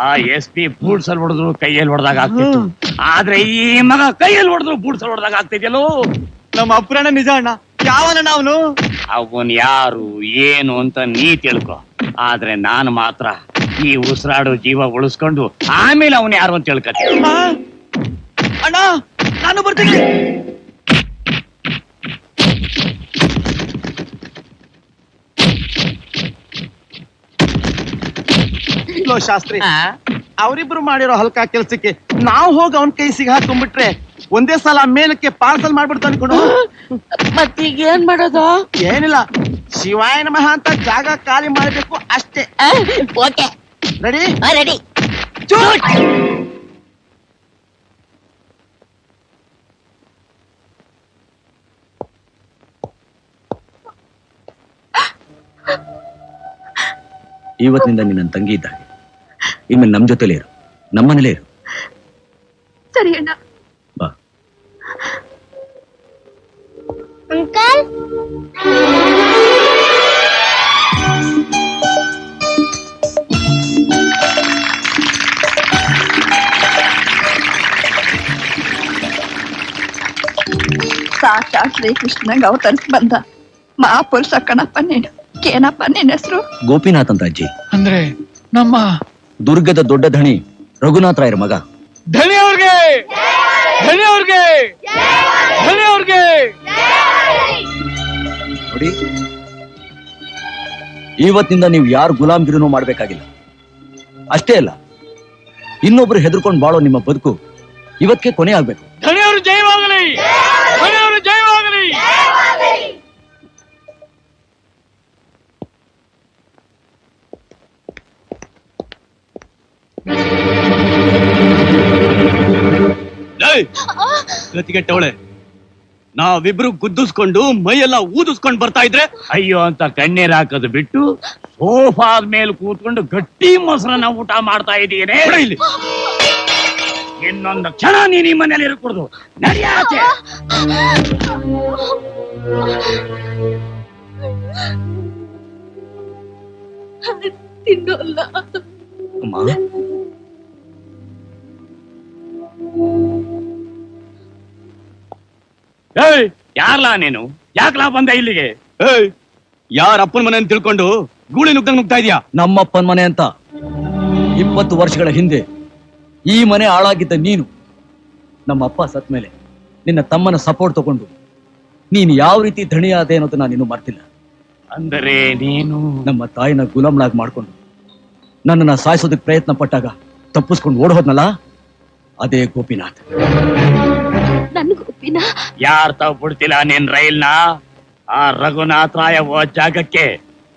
ಆ SP ಬೂಡ್ಸಲ್ ಹೊಡೆದ್ರು ಕೈಯಲ್ಲಿ ಹೊಡೆದಾಗ ಆಗ್ತಿತ್ತು, ಆದ್ರೆ ಈ ಮಗ ಕೈಯಲ್ಲಿ ಹೊಡೆದ್ರು ಬೂಡ್ಸಲ್ ಹೊಡೆದಾಗ ಆಗ್ತಿದ್ಯಲ್ಲೋ. ನಮ್ಮ ಅಪುರಾಣ ನಿಜ ಅಣ್ಣ. ಯಾವನ ಅವನು? ಅವನ್ ಯಾರು ಏನು ಅಂತ ನೀ ತಿಳ್ಕೊ, ಆದ್ರೆ ನಾನು ಮಾತ್ರ ಈ ಉಸಿರಾಡೋ ಜೀವ ಉಳಿಸ್ಕೊಂಡು ಆಮೇಲೆ ಅವನ್ ಯಾರು ಅಂತ ತಿಳ್ಕತ್ತೀನಿ. ಅಣ್ಣ ನಾನು ಬರ್ತೀನಿ. ಶಾಸ್ತ್ರಿ, ಅವರಿಬ್ರು ಮಾಡಿರೋ ಹಲ್ಕ ಕೆಲ್ಸಕ್ಕೆ ನಾವು ಹೋಗಿ ಅವನ್ ಕೈ ಸಿಗ ಹಾಕೊಂಡ್ಬಿಟ್ರೆ ಒಂದೇ ಸಲ ಮೇಲಕ್ಕೆ ಪಾರ್ಸಲ್ ಮಾಡ್ಬಿಡ್ತು ಅನ್ಕೊಂಡು. ಮತ್ತೀಗ ಏನ್ ಮಾಡೋದು? ಏನಿಲ್ಲ, ಶಿವಾಯ ನಮಃ ಅಂತ ಜಾಗ ಖಾಲಿ ಮಾಡ್ಬೇಕು ಅಷ್ಟೇ. Okay, ready ready. ಇವತ್ತಿನಿಂದ ನಿನ್ನ ತಂಗಿ ಇದ್ದಾಗೆ, ಇನ್ಮೇಲೆ ನಮ್ ಜೊತೆಲೇ ಇರು, ನಮ್ಮನೇಲೇ ಇರು. ಸರಿ ಅಣ್ಣ. ಬಾ. ಅಂಕಲ್, ಸಾಕ್ಷಾತ್ ಶ್ರೀಕೃಷ್ಣಂಗ ಅವತರಿಸಿ ಬಂದ ಮಹಾಪುರುಷ ಕಣಪ್ಪ ನೀನು. ಏನಪ್ಪ ನಿನ್ನ ಹೆಸರು? ಗೋಪಿನಾಥ್ ಅಂತ ಅಜ್ಜಿ. ಅಂದ್ರೆ ನಮ್ಮ ದುರ್ಗದ ದೊಡ್ಡ ಧಣಿ ರಘುನಾಥ ರಾಯರ ಮಗ. ಧಣಿ ಅವ್ರಿಗೆ, ಧಣಿ ಅವ್ರಿಗೆ, ಧಣಿ ಅವ್ರಿಗೆ. ನೋಡಿ, ಇವತ್ತಿನಿಂದ ನೀವು ಯಾರು ಗುಲಾಮ್ಗಿರಿನೂ ಮಾಡ್ಬೇಕಾಗಿಲ್ಲ. ಅಷ್ಟೇ ಅಲ್ಲ, ಇನ್ನೊಬ್ರು ಹೆದರ್ಕೊಂಡು ಬಾಳೋ ನಿಮ್ಮ ಬದುಕು ಇವತ್ತಿಗೆ ಕೊನೆ ಆಗ್ಬೇಕು. ಧಣಿ ಅವ್ರು ಜಯವಾಗಲಿ. ಗತಿಗೆಟ್ಟವಳೆ, ನಾವಿಬ್ರು ಗುದ್ದಿಸ್ಕೊಂಡು ಮೈಯೆಲ್ಲ ಊದಿಸ್ಕೊಂಡು ಬರ್ತಾ ಇದ್ರೆ ಅಯ್ಯೋ ಅಂತ ಕಣ್ಣೀರ್ ಹಾಕೋದು ಬಿಟ್ಟು ಸೋಫಾದ ಮೇಲೆ ಕೂತ್ಕೊಂಡು ಗಟ್ಟಿ ಮೊಸರನ್ನ ಊಟ ಮಾಡ್ತಾ ಇದ್ದೀನಿ. ಇಲ್ಲಿ ಇನ್ನೊಂದು ಕ್ಷಣ ನೀನ್ ಈ ಮನೇಲಿ ಇರಕೂಡ್ದು. ನಡಿಯಾಚೆ. ತಿನ್ನೋಲ್ಲ. ಅಮ್ಮ, ಏಯ್ ಯಾರ್ಲಾ ನೀನು? ಯಾಕ್ಲಾ ಬಂದೆ ಇಲ್ಲಿಗೆ? ಏಯ್, ಯಾರ ಅಪ್ಪನ ಮನೆ ಅಂತ ತಿಳ್ಕೊಂಡು ಗೂಳಿ ನುಗ್ದಂಗ್ ನುಗ್ತಾ ಇದೀಯಾ? ನಮ್ಮಪ್ಪನ ಮನೆ ಅಂತ 20 ವರ್ಷಗಳ ಹಿಂದೆ ಈ ಮನೆ ಹಾಳಾಗಿದ್ದ ನೀನು ನಮ್ಮ ಅಪ್ಪ ಸತ್ ಮೇಲೆ ನಿನ್ನ ತಮ್ಮನ ಸಪೋರ್ಟ್ ತಗೊಂಡು ನೀನು ಯಾವ ರೀತಿ ಧಣಿಯಾದೆ ಅನ್ನೋದು ನಾನು ಇನ್ನೂ ಮರ್ತಿಲ್ಲ. ಅಂದರೆ ನೀನು ನಮ್ಮ ತಾಯಿನ ಗುಲಾಮ್ನಾಗ್ ಮಾಡ್ಕೊಂಡು ನನ್ನನ್ನ ಸಾಯಿಸೋದಕ್ಕೆ ಪ್ರಯತ್ನ ಪಟ್ಟಾಗ ತಪ್ಪಿಸ್ಕೊಂಡು ಓಡ್ ಹೋದ್ನಲ್ಲ, ಅದೇ ಗೋಪಿನಾಥ್. ನನ್ ಗೋಪಿನ ಯಾರ್ ತಾವ್ ಬಿಡ್ತಿಲ್ಲ ನೀನ್ ರೈಲ್ನ? ಆ ರಘುನಾಥ ರಾಯ ಓ ಜಾಗಕ್ಕೆ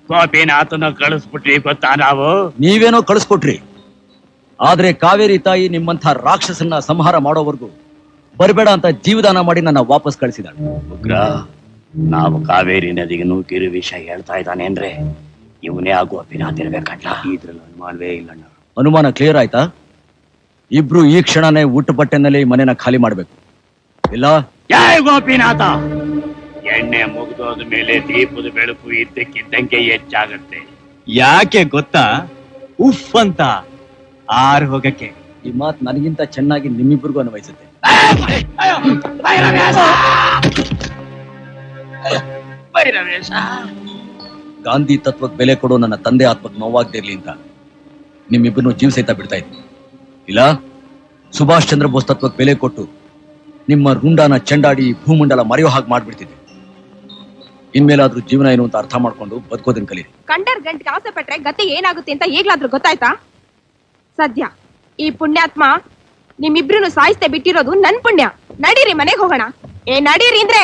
ಗೋಪಿನಾಥನ ಕಳಿಸ್ಬಿಟ್ರಿ ಗೊತ್ತಾ ನಾವು? ನೀವೇನೋ ಕಳಿಸ್ಕೊಟ್ರಿ, ಆದ್ರೆ ಕಾವೇರಿ ತಾಯಿ ನಿಮ್ಮಂಥ ರಾಕ್ಷಸನ್ನ ಸಂಹಾರ ಮಾಡೋವರೆಗೂ ಬರಬೇಡ ಅಂತ ಜೀವದಾನ ಮಾಡಿ ನನ್ನ ವಾಪಸ್ ಕಳಿಸಿದಾಳೆ. ಉಗ್ರ, ನಾವು ಕಾವೇರಿ ನದಿಗೆ ನೂಕಿರೋ ವಿಷಯ ಹೇಳ್ತಾ ಇದ್ದಾನೆ ಇವನೇ ಆ ಗೋಪಿನಾಥ್ ಇರ್ಬೇಕಂತ ಇದ್ರಲ್ಲಿ ಅನುಮಾನವೇ ಇಲ್ಲಣ್ಣ. ಅನುಮಾನ ಕ್ಲಿಯರ್ ಆಯ್ತಾ? ಇಬ್ರು ಈ ಕ್ಷಣನೇ ಊಟ ಬಟ್ಟೆನಲ್ಲಿ ಮನೆನ ಖಾಲಿ ಮಾಡ್ಬೇಕು, ಇಲ್ಲ ಜೈ ಗೋಪಿನಾಥ. ಎಣ್ಣೆ ಮುಗಿದೋದ ಮೇಲೆ ದೀಪದ ಬೆಳಕು ಇದ್ದಕ್ಕಿದ್ದಂಗೆ ಹೆಚ್ಚಾಗತ್ತೆ. ಯಾಕೆ ಗೊತ್ತಾ? ಉಫ್ ಅಂತ ಆರ್ ಹೋಗಕ್ಕೆ. ಈ ಮಾತು ನನಗಿಂತ ಚೆನ್ನಾಗಿ ನಿಮ್ಮಿಬ್ಬರಿಗೂ ಅನ್ವಯಿಸುತ್ತೆ. ಗಾಂಧಿ ತತ್ವಕ್ಕೆ ಬೆಲೆ ಕೊಡೋ ನನ್ನ ತಂದೆ ಆತ್ಮಕ್ಕೆ ನೋವಾಗ್ದಿರ್ಲಿ ಅಂತ ನಿಮ್ಮಿಬ್ಬರನ್ನು ಜೀವ ಸಹಿತ ಬಿಡ್ತಾ ಇದ್ದೆ, ಇಲ್ಲ ಸುಭಾಷ್ ಚಂದ್ರ ಬೋಸ್ ತತ್ವಕ್ಕೆ ಬೆಲೆ ಕೊಟ್ಟು ನಿಮ್ಮ ರುಂಡಾನ ಚೆಂಡಾಡಿ ಭೂಮಂಡಲ ಮರೆಯೋ ಹಾಗೆ ಮಾಡ್ಬಿಡ್ತಿದ್ದೆ. ಇನ್ಮೇಲಾದ್ರೂ ಜೀವನ ಏನು ಅಂತ ಅರ್ಥ ಮಾಡ್ಕೊಂಡು ಬದುಕೋದನ್ ಕಲೀರಿ. ಕಂಡರ್ ಗಂಟ್ಗೆ ಆಸೆ ಪಟ್ರೆ ಗತಿ ಏನಾಗುತ್ತೆ ಅಂತ ಈಗ್ಲಾದ್ರೂ ಗೊತ್ತಾಯ್ತಾ? ಸದ್ಯ ಈ ಪುಣ್ಯಾತ್ಮ ನಿಮ್ಮಿಬ್ರು ಸಾಯಿಸ್ತೆ ಬಿಟ್ಟಿರೋದು ನನ್ ಪುಣ್ಯ. ನಡೀರಿ ಮನೆಗೆ ಹೋಗೋಣ. ನಡೀರಿ ಅಂದ್ರೆ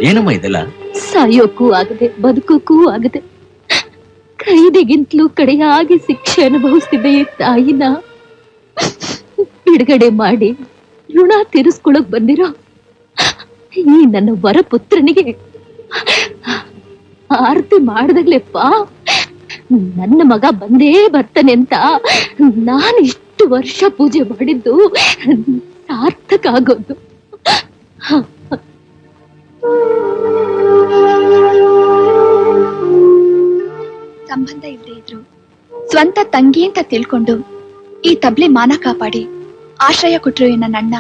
ಏನಮ್ಮ ಇದೆಲ್ಲ? ಸಾಯೋಕ್ಕೂ ಆಗದೆ ಬದುಕೋಕ್ಕೂ ಆಗದೆ ಕೈದಿಗಿಂತಲೂ ಕಡೆಯಾಗಿ ಶಿಕ್ಷೆ ಅನುಭವಿಸ್ತಿದ್ದೆ ಈ ತಾಯಿನ ಬಿಡುಗಡೆ ಮಾಡಿ ಋಣ ತೀರಿಸ್ಕೊಳಕ್ ಬಂದಿರೋ ಈ ನನ್ನ ವರ ಪುತ್ರನಿಗೆ ಆರತಿ ಮಾಡ್ದಾಗ್ಲೆಪ್ಪ ನನ್ನ ಮಗ ಬಂದೇ ಬರ್ತಾನೆ ಅಂತ ನಾನು ಇಷ್ಟು ವರ್ಷ ಪೂಜೆ ಮಾಡಿದ್ದು ಸಾರ್ಥಕ ಆಗೋದು. ಸಂಬಂಧ ಇಲ್ಲದೆ ಇದ್ರು ಸ್ವಂತ ತಂಗಿ ಅಂತ ತಿಳ್ಕೊಂಡು ಈ ತಬ್ಲೆ ಮಾನ ಕಾಪಾಡಿ ಆಶ್ರಯ ಕೊಟ್ರು ನನ್ನ ಅಣ್ಣ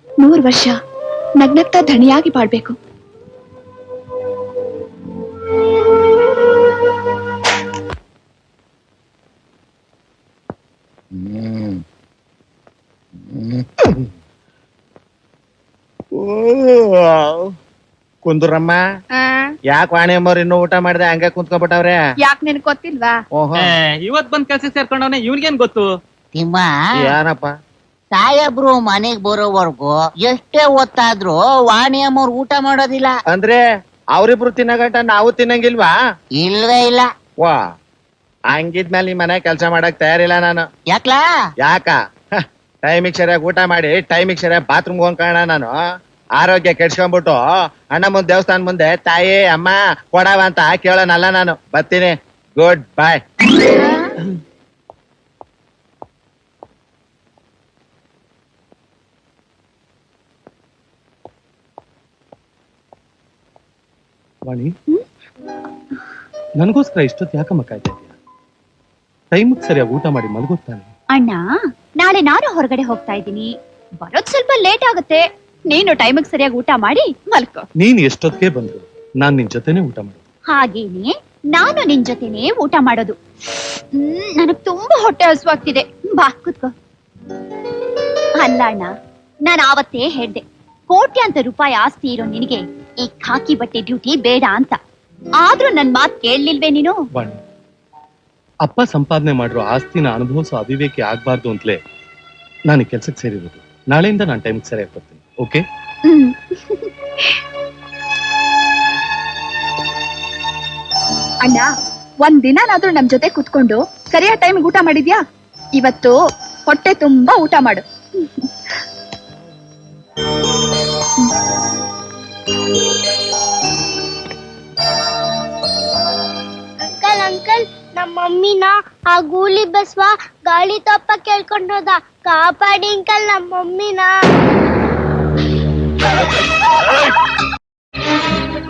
100 ವರ್ಷ ನಗ್ನಗ್ತಾ ಧಣಿಯಾಗಿ ಬಾಳ್ಬೇಕು. ಕುಂದ್ರಮ್ಮ, ಯಾಕೆ ವಾಣಿ ಅಮ್ಮವ್ರು ಇನ್ನೂ ಊಟ ಮಾಡಿದೆ ಹಂಗ ಕುಂತ್ಕೊಂಡ್ಬಿಟ್ಟವ್ರೆ? ಯಾಕೆ ನಿನಗೆ ಗೊತ್ತಿಲ್ವಾ? ಓಹೋ, ಇವತ್ ಬಂದ್ ಕೆಲ್ಸ ಸೇರ್ಕೊಂಡವನೆ ಇವ್ನಿಗೇನ್ ಗೊತ್ತು? ತಿಮ್ಮ, ಏನಪ್ಪ? ಸಾಹೇಬ್ರು ಮನೆಗ್ ಬರೋವರ್ಗು ಎಷ್ಟೇ ಹೊತ್ತಾದ್ರೂ ವಾಣಿ ಅಮ್ಮವ್ರು ಊಟ ಮಾಡೋದಿಲ್ಲ ಅಂದ್ರೆ ಅವ್ರಿಬ್ರು ತಿನ್ನಗಂಟ ನಾವು ತಿನ್ನಂಗಿಲ್ವಾ? ಇಲ್ವೇ ಇಲ್ಲ. ವಾ, ಹಂಗಿದ್ಮೇಲೆ ನಿಮ್ ಮನೆ ಕೆಲ್ಸ ಮಾಡಕ್ ತಯಾರಿಲ್ಲ ನಾನು. ಯಾಕ್ಲಾ? ಯಾಕ? ಟೈಮಿಗೆ ಸರಿಯಾಗಿ ಊಟ ಮಾಡಿ ಟೈಮಿಗೆ ಸರಿಯಾಗಿ ಬಾತ್ರೂಮ್ ಹೋಗ್ಕೋಣ. ನಾನು ಆರೋಗ್ಯ ಕೆಡ್ಸ್ಕೊಂಡ್ಬಿಟ್ಟು ಅಣ್ಣ ಮುಂದೆ ದೇವಸ್ಥಾನ ಮುಂದೆ ತಾಯಿ ಅಮ್ಮ ಕೊಡವ ಅಂತ ಕೇಳೋನಲ್ಲ ನಾನು. ಬರ್ತೀನಿ. ಗುಡ್ ಬಾಯ್. ವಾಣಿ, ನನಗೋಸ್ಕರ ಇಷ್ಟೊತ್ತು ಯಾಕಮ್ಮ ಕಾಯ್ತಾ ಇದೆಯಾ? ಟೈಮಿಗೆ ಸರಿಯಾಗಿ ಊಟ ಮಾಡಿ ಮಲಗುತ್ತಾನೆ. ಅಣ್ಣ, ನಾಳೆ ನಾನು ಹೊರಗಡೆ ಹೋಗ್ತಾ ಇದ್ದೀನಿ, ಬರೋದ್ ಸ್ವಲ್ಪ ಲೇಟ್ ಆಗುತ್ತೆ. ನೀನು ಟೈಮಿಗೆ ಸರಿಯಾಗಿ ಊಟ ಮಾಡಿ ಮಲ್ಕೋ. ನೀನ್ ಎಷ್ಟೊತ್ತಿಗೆ ಬಂದ್ರು ನಾನ್ ನಿನ್ ಜೊತೆನೆ ಊಟ ಮಾಡೋದು. ಹಾಗೇನೆ ನಾನು ನಿನ್ ಜೊತೆನೆ ಊಟ ಮಾಡೋದು. ನನಗ್ ತುಂಬಾ ಹೊಟ್ಟೆ ಹಸುವಾಗ್ತಿದೆ. ಬಾ ಕೂತ್ಕೋ. ಅಲ್ಲ ಅಣ್ಣ, ನಾನು ಆವತ್ತೇ ಹೇಳ್ದೆ, ಕೋಟ್ಯಾಂತರ ರೂಪಾಯಿ ಆಸ್ತಿ ಇರೋ ನಿನಗೆ ಈ ಖಾಕಿ ಬಟ್ಟೆ ಡ್ಯೂಟಿ ಬೇಡ ಅಂತ. ಆದ್ರೂ ನನ್ ಮಾತ್ ಕೇಳಲಿಲ್ವೇ ನೀನು? ವಾಣಿ, ಅಪ್ಪ ಸಂಪಾದನೆ ಮಾಡಿರೋ ಆಸ್ತಿನ ಅನುಭವಿಸೋ ಅವಿವೇಕಿ ಆಗ್ಬಾರ್ದು ಅಂತಲೇ ನಾನು ಕೆಲ್ಸಕ್ಕೆ ಸೇರಿರೋದು. ನಾಳೆಯಿಂದ ನಾನು ಟೈಮಿಗೆ ಸರಿಯಾಗಿ ಬರ್ತೀನಿ. ಓಕೆ? ಅಣ್ಣ, ಒಂದ್ ದಿನಾನಾದ್ರೂ ನಮ್ ಜೊತೆ ಕುತ್ಕೊಂಡು ಸರಿಯಾದ ಟೈಮಿಗೆ ಊಟ ಮಾಡಿದ್ಯಾ? ಇವತ್ತು ಹೊಟ್ಟೆ ತುಂಬಾ ಊಟ ಮಾಡು. ಅಂಕಲ್ ಅಂಕಲ್ ನಮ್ಮ ಮಮ್ಮಿನ ಆ ಗೂಲಿ ಬಸ್ವ ಗಾಳಿ ತಪ್ಪ ಕೇಳ್ಕೊಂಡೋದ. ಕಾಪಾಡಿ ಅಂಕಲ್ ನಮ್ಮ ಮಮ್ಮಿನ.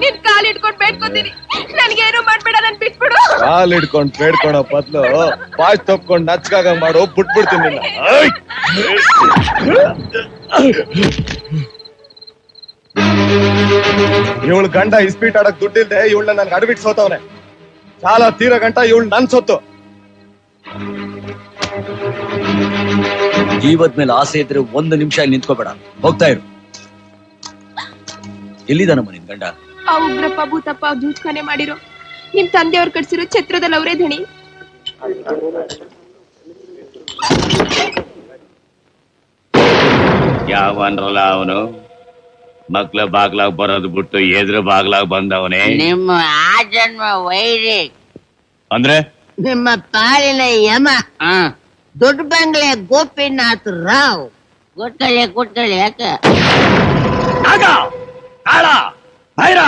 ನಿನ್ ಕಾಲ್ ಇಟ್ಕೊಂಡ್ ಬೇಡ್ಕೊತೀನಿ, ನನ್ಗೇನು ಮಾಡ್ಬೇಡ, ನನ್ ಬಿಟ್ಬಿಡು. ಕಾಲ್ ಹಿಡ್ಕೊಂಡ್ ಬೇಡ್ಕೊಳೋ ಬದ್ಲು ಪಾಚ್ ತಪ್ಕೊಂಡ್ ನಚ್ಕಾಗ ಮಾಡು, ಬಿಟ್ಬಿಡ್ತೀನಿ. ಇವಳು ಗಂಡ ಇಸ್ಪೀಟ್ ಆಡಕ್ ದುಡ್ಡಿಲ್ದೆ ಇವಳನ್ನ ನನ್ಗೆ ಅಡ್ಬಿಟ್ ಸೋತವನೆ. ಸಾಲ ತೀರ ಗಂಟ ಇವಳು ನನ್ ಸೊತ್ತು. ಜೀವದ ಮೇಲೆ ಆಸೆ ಇದ್ರೆ ಒಂದು ನಿಮಿಷ ಇಲ್ಲಿ ನಿಂತ್ಕೋಬೇಡ, ಹೋಗ್ತಾ ಇರು. ಎಲ್ಲಿದಾನಮ್ಮ ನಿನ್ ಗಂಡ? ಆ ಉಗ್ರಪ್ಪ ಭೂತಪ್ಪ ಜೂಜ್ಖಾನೆ ಮಾಡಿರೋ ನಿಮ್ ತಂದೆಯವ್ರು ಕಟ್ಸಿರೋ ಛತ್ರದಲ್ಲಿ ಅವರೇ ಧಣಿ. ಯಾವನ್ರಲ್ಲ ಅವನು? ಮಕ್ಳ ಬಾಗ್ಲಾಗ್ ಬರೋದು ಬಿಟ್ಟು ಎದುರು ಬಾಗ್ಲಾಗ್ ಬಂದವನೇ. ನಿಮ್ಮ ಆ ಜನ್ಮ ವೈರಿ, ಅಂದ್ರೆ ನಿಮ್ಮ ಪಾಲಿನ ಯಮ, ದೊಡ್ಡ ಬಂಗ್ಲೆ ಗೋಪಿನಾಥ್ ರಾವ್. ಗೊತ್ತಳಿ ಯಾಕೆ? ನಾಗ, ಕಾಳ, ಭೈರ,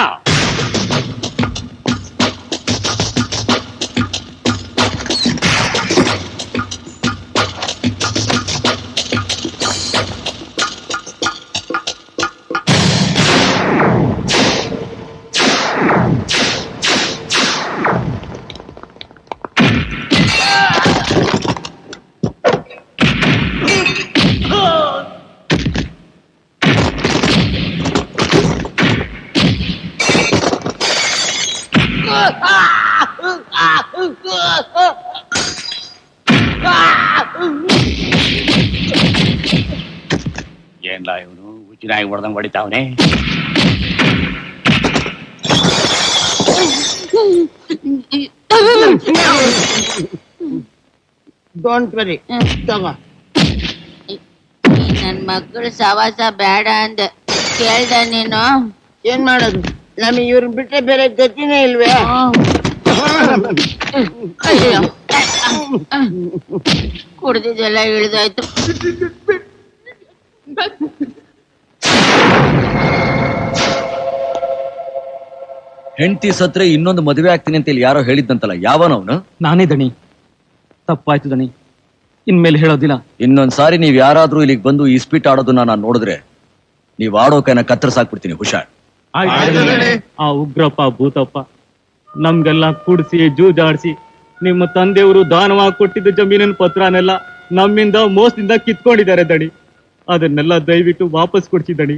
ಏನ್ಲ ಇವನು ಉಚ್ಚಿನಾಗಿ ಹೊಡೆದಂಗ್ ಹೊಡಿತಾವನೆ. ಡೋಂಟ್ ವರಿ, ತಗೋ. ನನ್ ಮಕ್ಕಳು ಸವಾಸ ಬೇಡ ಅಂದೆ, ಕೇಳ್ದ ನೀನು? ಏನ್ ಮಾಡೋದು, ನಮಗೆ ಇವ್ರನ್ನ ಬಿಟ್ರೆ ಬೇರೆ ಗತಿನೇ ಇಲ್ವೇ? ಅಯ್ಯೋ, ಕುಡ್ದಿದ್ದೆಲ್ಲ ಇಳಿದಾಯ್ತು. ಹೆಂಡತಿ ಸತ್ರೆ ಇನ್ನೊಂದು ಮದುವೆ ಆಗ್ತೀನಿ ಅಂತ ಇಲ್ಲಿ ಯಾರೋ ಹೇಳಿದ್ದಂತಲ್ಲ, ಯಾವನವನು? ನಾನೇ ದಣಿ, ತಪ್ಪಾಯ್ತು ದಣಿ, ಇನ್ಮೇಲೆ ಹೇಳೋದಿಲ್ಲ. ಇನ್ನೊಂದ್ಸಾರಿ ನೀವ್ ಯಾರಾದ್ರೂ ಇಲ್ಲಿಗೆ ಬಂದು ಇಸ್ಪೀಟ್ ಆಡೋದನ್ನ ನಾನು ನೋಡಿದ್ರೆ ನೀವ್ ಆಡೋ ಕೈನ ಕತ್ತರಿಸಾಕ್ಬಿಡ್ತೀನಿ, ಹುಷಾರ್. ಆ ಉಗ್ರಪ್ಪ ಭೂತಪ್ಪ ನಮ್ಗೆಲ್ಲ ಕುಡಿಸಿ ಜೂಜಾಡ್ಸಿ ನಿಮ್ಮ ತಂದೆಯವರು ದಾನವಾಗಿ ಕೊಟ್ಟಿದ್ದ ಜಮೀನಿನ ಪತ್ರನೆಲ್ಲ ನಮ್ಮಿಂದ ಮೋಸದಿಂದ ಕಿತ್ಕೊಂಡಿದ್ದಾರೆ ದಣಿ. ಅದನ್ನೆಲ್ಲ ದಯವಿಟ್ಟು ವಾಪಸ್ ಕೊಡ್ಸಿ ದಣಿ.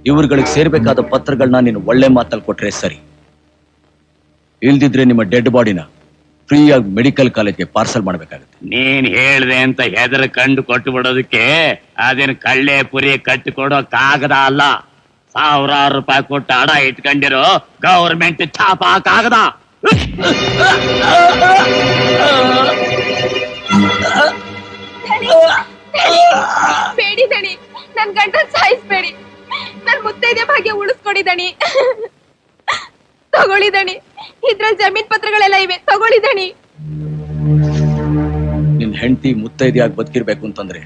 ಇವ್ರುಗಳಿಗೆ ಸೇರ್ಬೇಕಾದ ಪತ್ರಗಳನ್ನ ನೀನು ಒಳ್ಳೆ ಮಾತಲ್ಲಿ ಕೊಟ್ರೆ ಸರಿ, ಇಲ್ದಿದ್ರೆ ನಿಮ್ಮ ಡೆಡ್ ಬಾಡಿನ ಫ್ರೀಯಾಗಿ ಮೆಡಿಕಲ್ ಕಾಲೇಜ್ಗೆ ಪಾರ್ಸಲ್ ಮಾಡ್ಬೇಕಾಗುತ್ತೆ. ನೀನ್ ಹೇಳ್ದೆ ಅಂತ ಹೆದರ್ ಕಂಡು ಕೊಟ್ಟು ಬಿಡೋದಕ್ಕೆ ಅದೇನು ಕಳ್ಳೆ ಪುರಿ ಕಟ್ಟಿ ಕೊಡೋ ಕಾಗದ ಅಲ್ಲ. ಸಾವಿರಾರು ರೂಪಾಯಿ ಕೊಟ್ಟು ಹಣ ಇಟ್ಕೊಂಡಿರೋ ಗೌರ್ಮೆಂಟ್ ಛಾಪ ಕಾಗದ. ಬೇಡಿ ದಣಿ, ನನ್ ಗಂಡ ಸಾಯಿಸ್ಬೇಡಿ, ನನ್ ಮುತ್ತೈದೆ ಭಾಗ್ಯ ಉಳಿಸ್ಕೊಡಿ ದಣಿ. ತಗೊಳ್ಳಿ ದಣಿ, ಇದ್ರಲ್ಲಿ ಜಮೀನ್ ಪತ್ರಗಳೆಲ್ಲ ಇವೆ, ತಗೊಳ್ಳಿ ದಣಿ. ನಿನ್ ಹೆಂಡತಿ ಮುತ್ತೈದೆಯಾಗಿ ಬದುಕಿರ್ಬೇಕು ಅಂತಂದ್ರೆ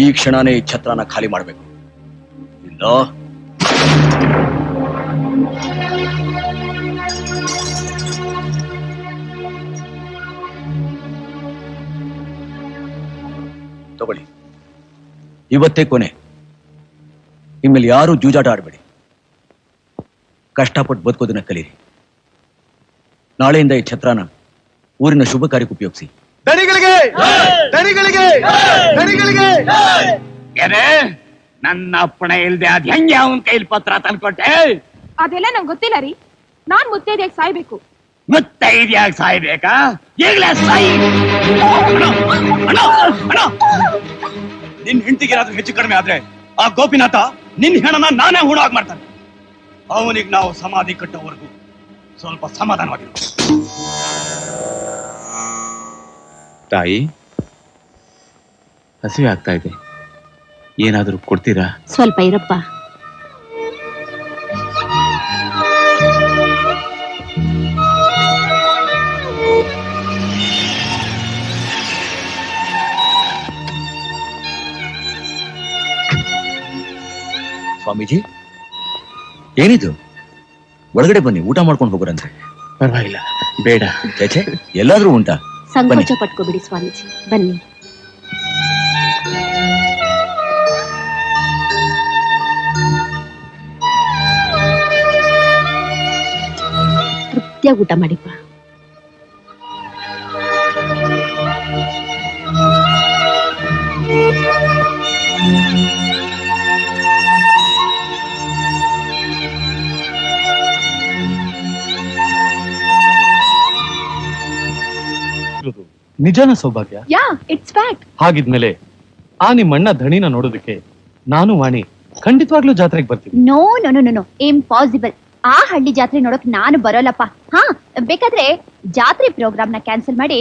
ಈ ಕ್ಷಣನೇ ಈ ಛತ್ರನ ಖಾಲಿ ಮಾಡ್ಬೇಕು. ಇಲ್ಲ ತಗೊಳ್ಳಿ, ಇವತ್ತೇ ಕೊನೆ. ಇನ್ಮೇಲೆ ಯಾರು ಜೂಜಾಟ ಆಡ್ಬೇಡಿ, ಕಷ್ಟಪಟ್ಟು ಬದುಕೋದನ್ನ ಕಲೀರಿ. ನಾಳೆಯಿಂದ ಈ ಛತ್ರನ ಊರಿನ ಶುಭ ಕಾರ್ಯಕ್ಕೆ ಉಪಯೋಗಿಸಿ. ನನ್ನ ಅಪ್ಪಣೆ ಇಲ್ದೆ ಅದ್ ಹೆಂಗೆ ಅವನ್ ಕೈಲಿ ಪತ್ರ ತಂದ್ಕೊಟ್ಟೆ? ಅದೆಲ್ಲ ನಂಗೆ ಗೊತ್ತಿಲ್ಲ ರೀ, ನಾನ್ ಮುತ್ತೈದೆಯಾಗಿ ಸಾಯ್ಬೇಕು. ಮುತ್ತೈದೆಯಾಗಿ ಸಾಯ್ಬೇಕಾ? ಈಗಲೇ ಸಾಯಿ. ನಿನ್ ಹೆಂಡತಿಗೆ ಏನಾದ್ರೂ ಹೆಚ್ಚು ಕಡಿಮೆ ಆದ್ರೆ ಆ ಗೋಪಿನಾಥ ನಿನ್ ಹೆಣನ ನಾನೇ ಹೂಣಾಗ್ ಮಾಡ್ತಾನೆ. ಅವನಿಗೆ ನಾವು ಸಮಾಧಿ ಕಟ್ಟೋವರೆಗೂ ಸ್ವಲ್ಪ ಸಮಾಧಾನವಾಗಿರು. ತಾಯಿ, ಹಸಿವೆ ಆಗ್ತಾ ಇದೆ, ಏನಾದರೂ ಕೊಡ್ತೀರಾ? ಸ್ವಲ್ಪ ಇರಪ್ಪ, ಸ್ವಾಮೀಜಿ ಏನಿದು? ಒಳಗಡೆ ಬನ್ನಿ, ಊಟ ಮಾಡ್ಕೊಂಡು ಹೋಗೋರಂತೆ. ಪರವಾಗಿಲ್ಲ, ಬೇಡ. ಚೇಚೆ, ಎಲ್ಲಾದ್ರೂ ಉಂಟಾ? ಸಂಕೋಚ ಪಟ್ಕೋಬಿಡಿ ಸ್ವಾಮೀಜಿ, ಬನ್ನಿ. ತೃಪ್ತಿಯಾಗಿ ಊಟ ಮಾಡಿಪ್ಪ. ನಿಜಾನ ಸೌಭಾಗ್ಯ? ಯಾ, ಇಟ್ಸ್ ಫ್ಯಾಕ್ಟ್. ಹಾಗಿದ್ಮೇಲೆ ಆ ನಿಮ್ಮಣ್ಣ ಧಣಿನ ನೋಡೋದಕ್ಕೆ ನಾನು ವಾಣಿ ಖಂಡಿತವಾಗ್ಲೂ ಜಾತ್ರೆಗೆ ಬರ್ತೀವಿ. No no no no, impossible. ಆ ಹಳ್ಳಿ ಜಾತ್ರೆ ನೋಡಕ್ ನಾನು ಬರೋಲ್ಲಪ್ಪ. ಹಾ, ಬೇಕಾದ್ರೆ ಜಾತ್ರೆ ಪ್ರೋಗ್ರಾಮ್ ನ ಕ್ಯಾನ್ಸಲ್ ಮಾಡಿ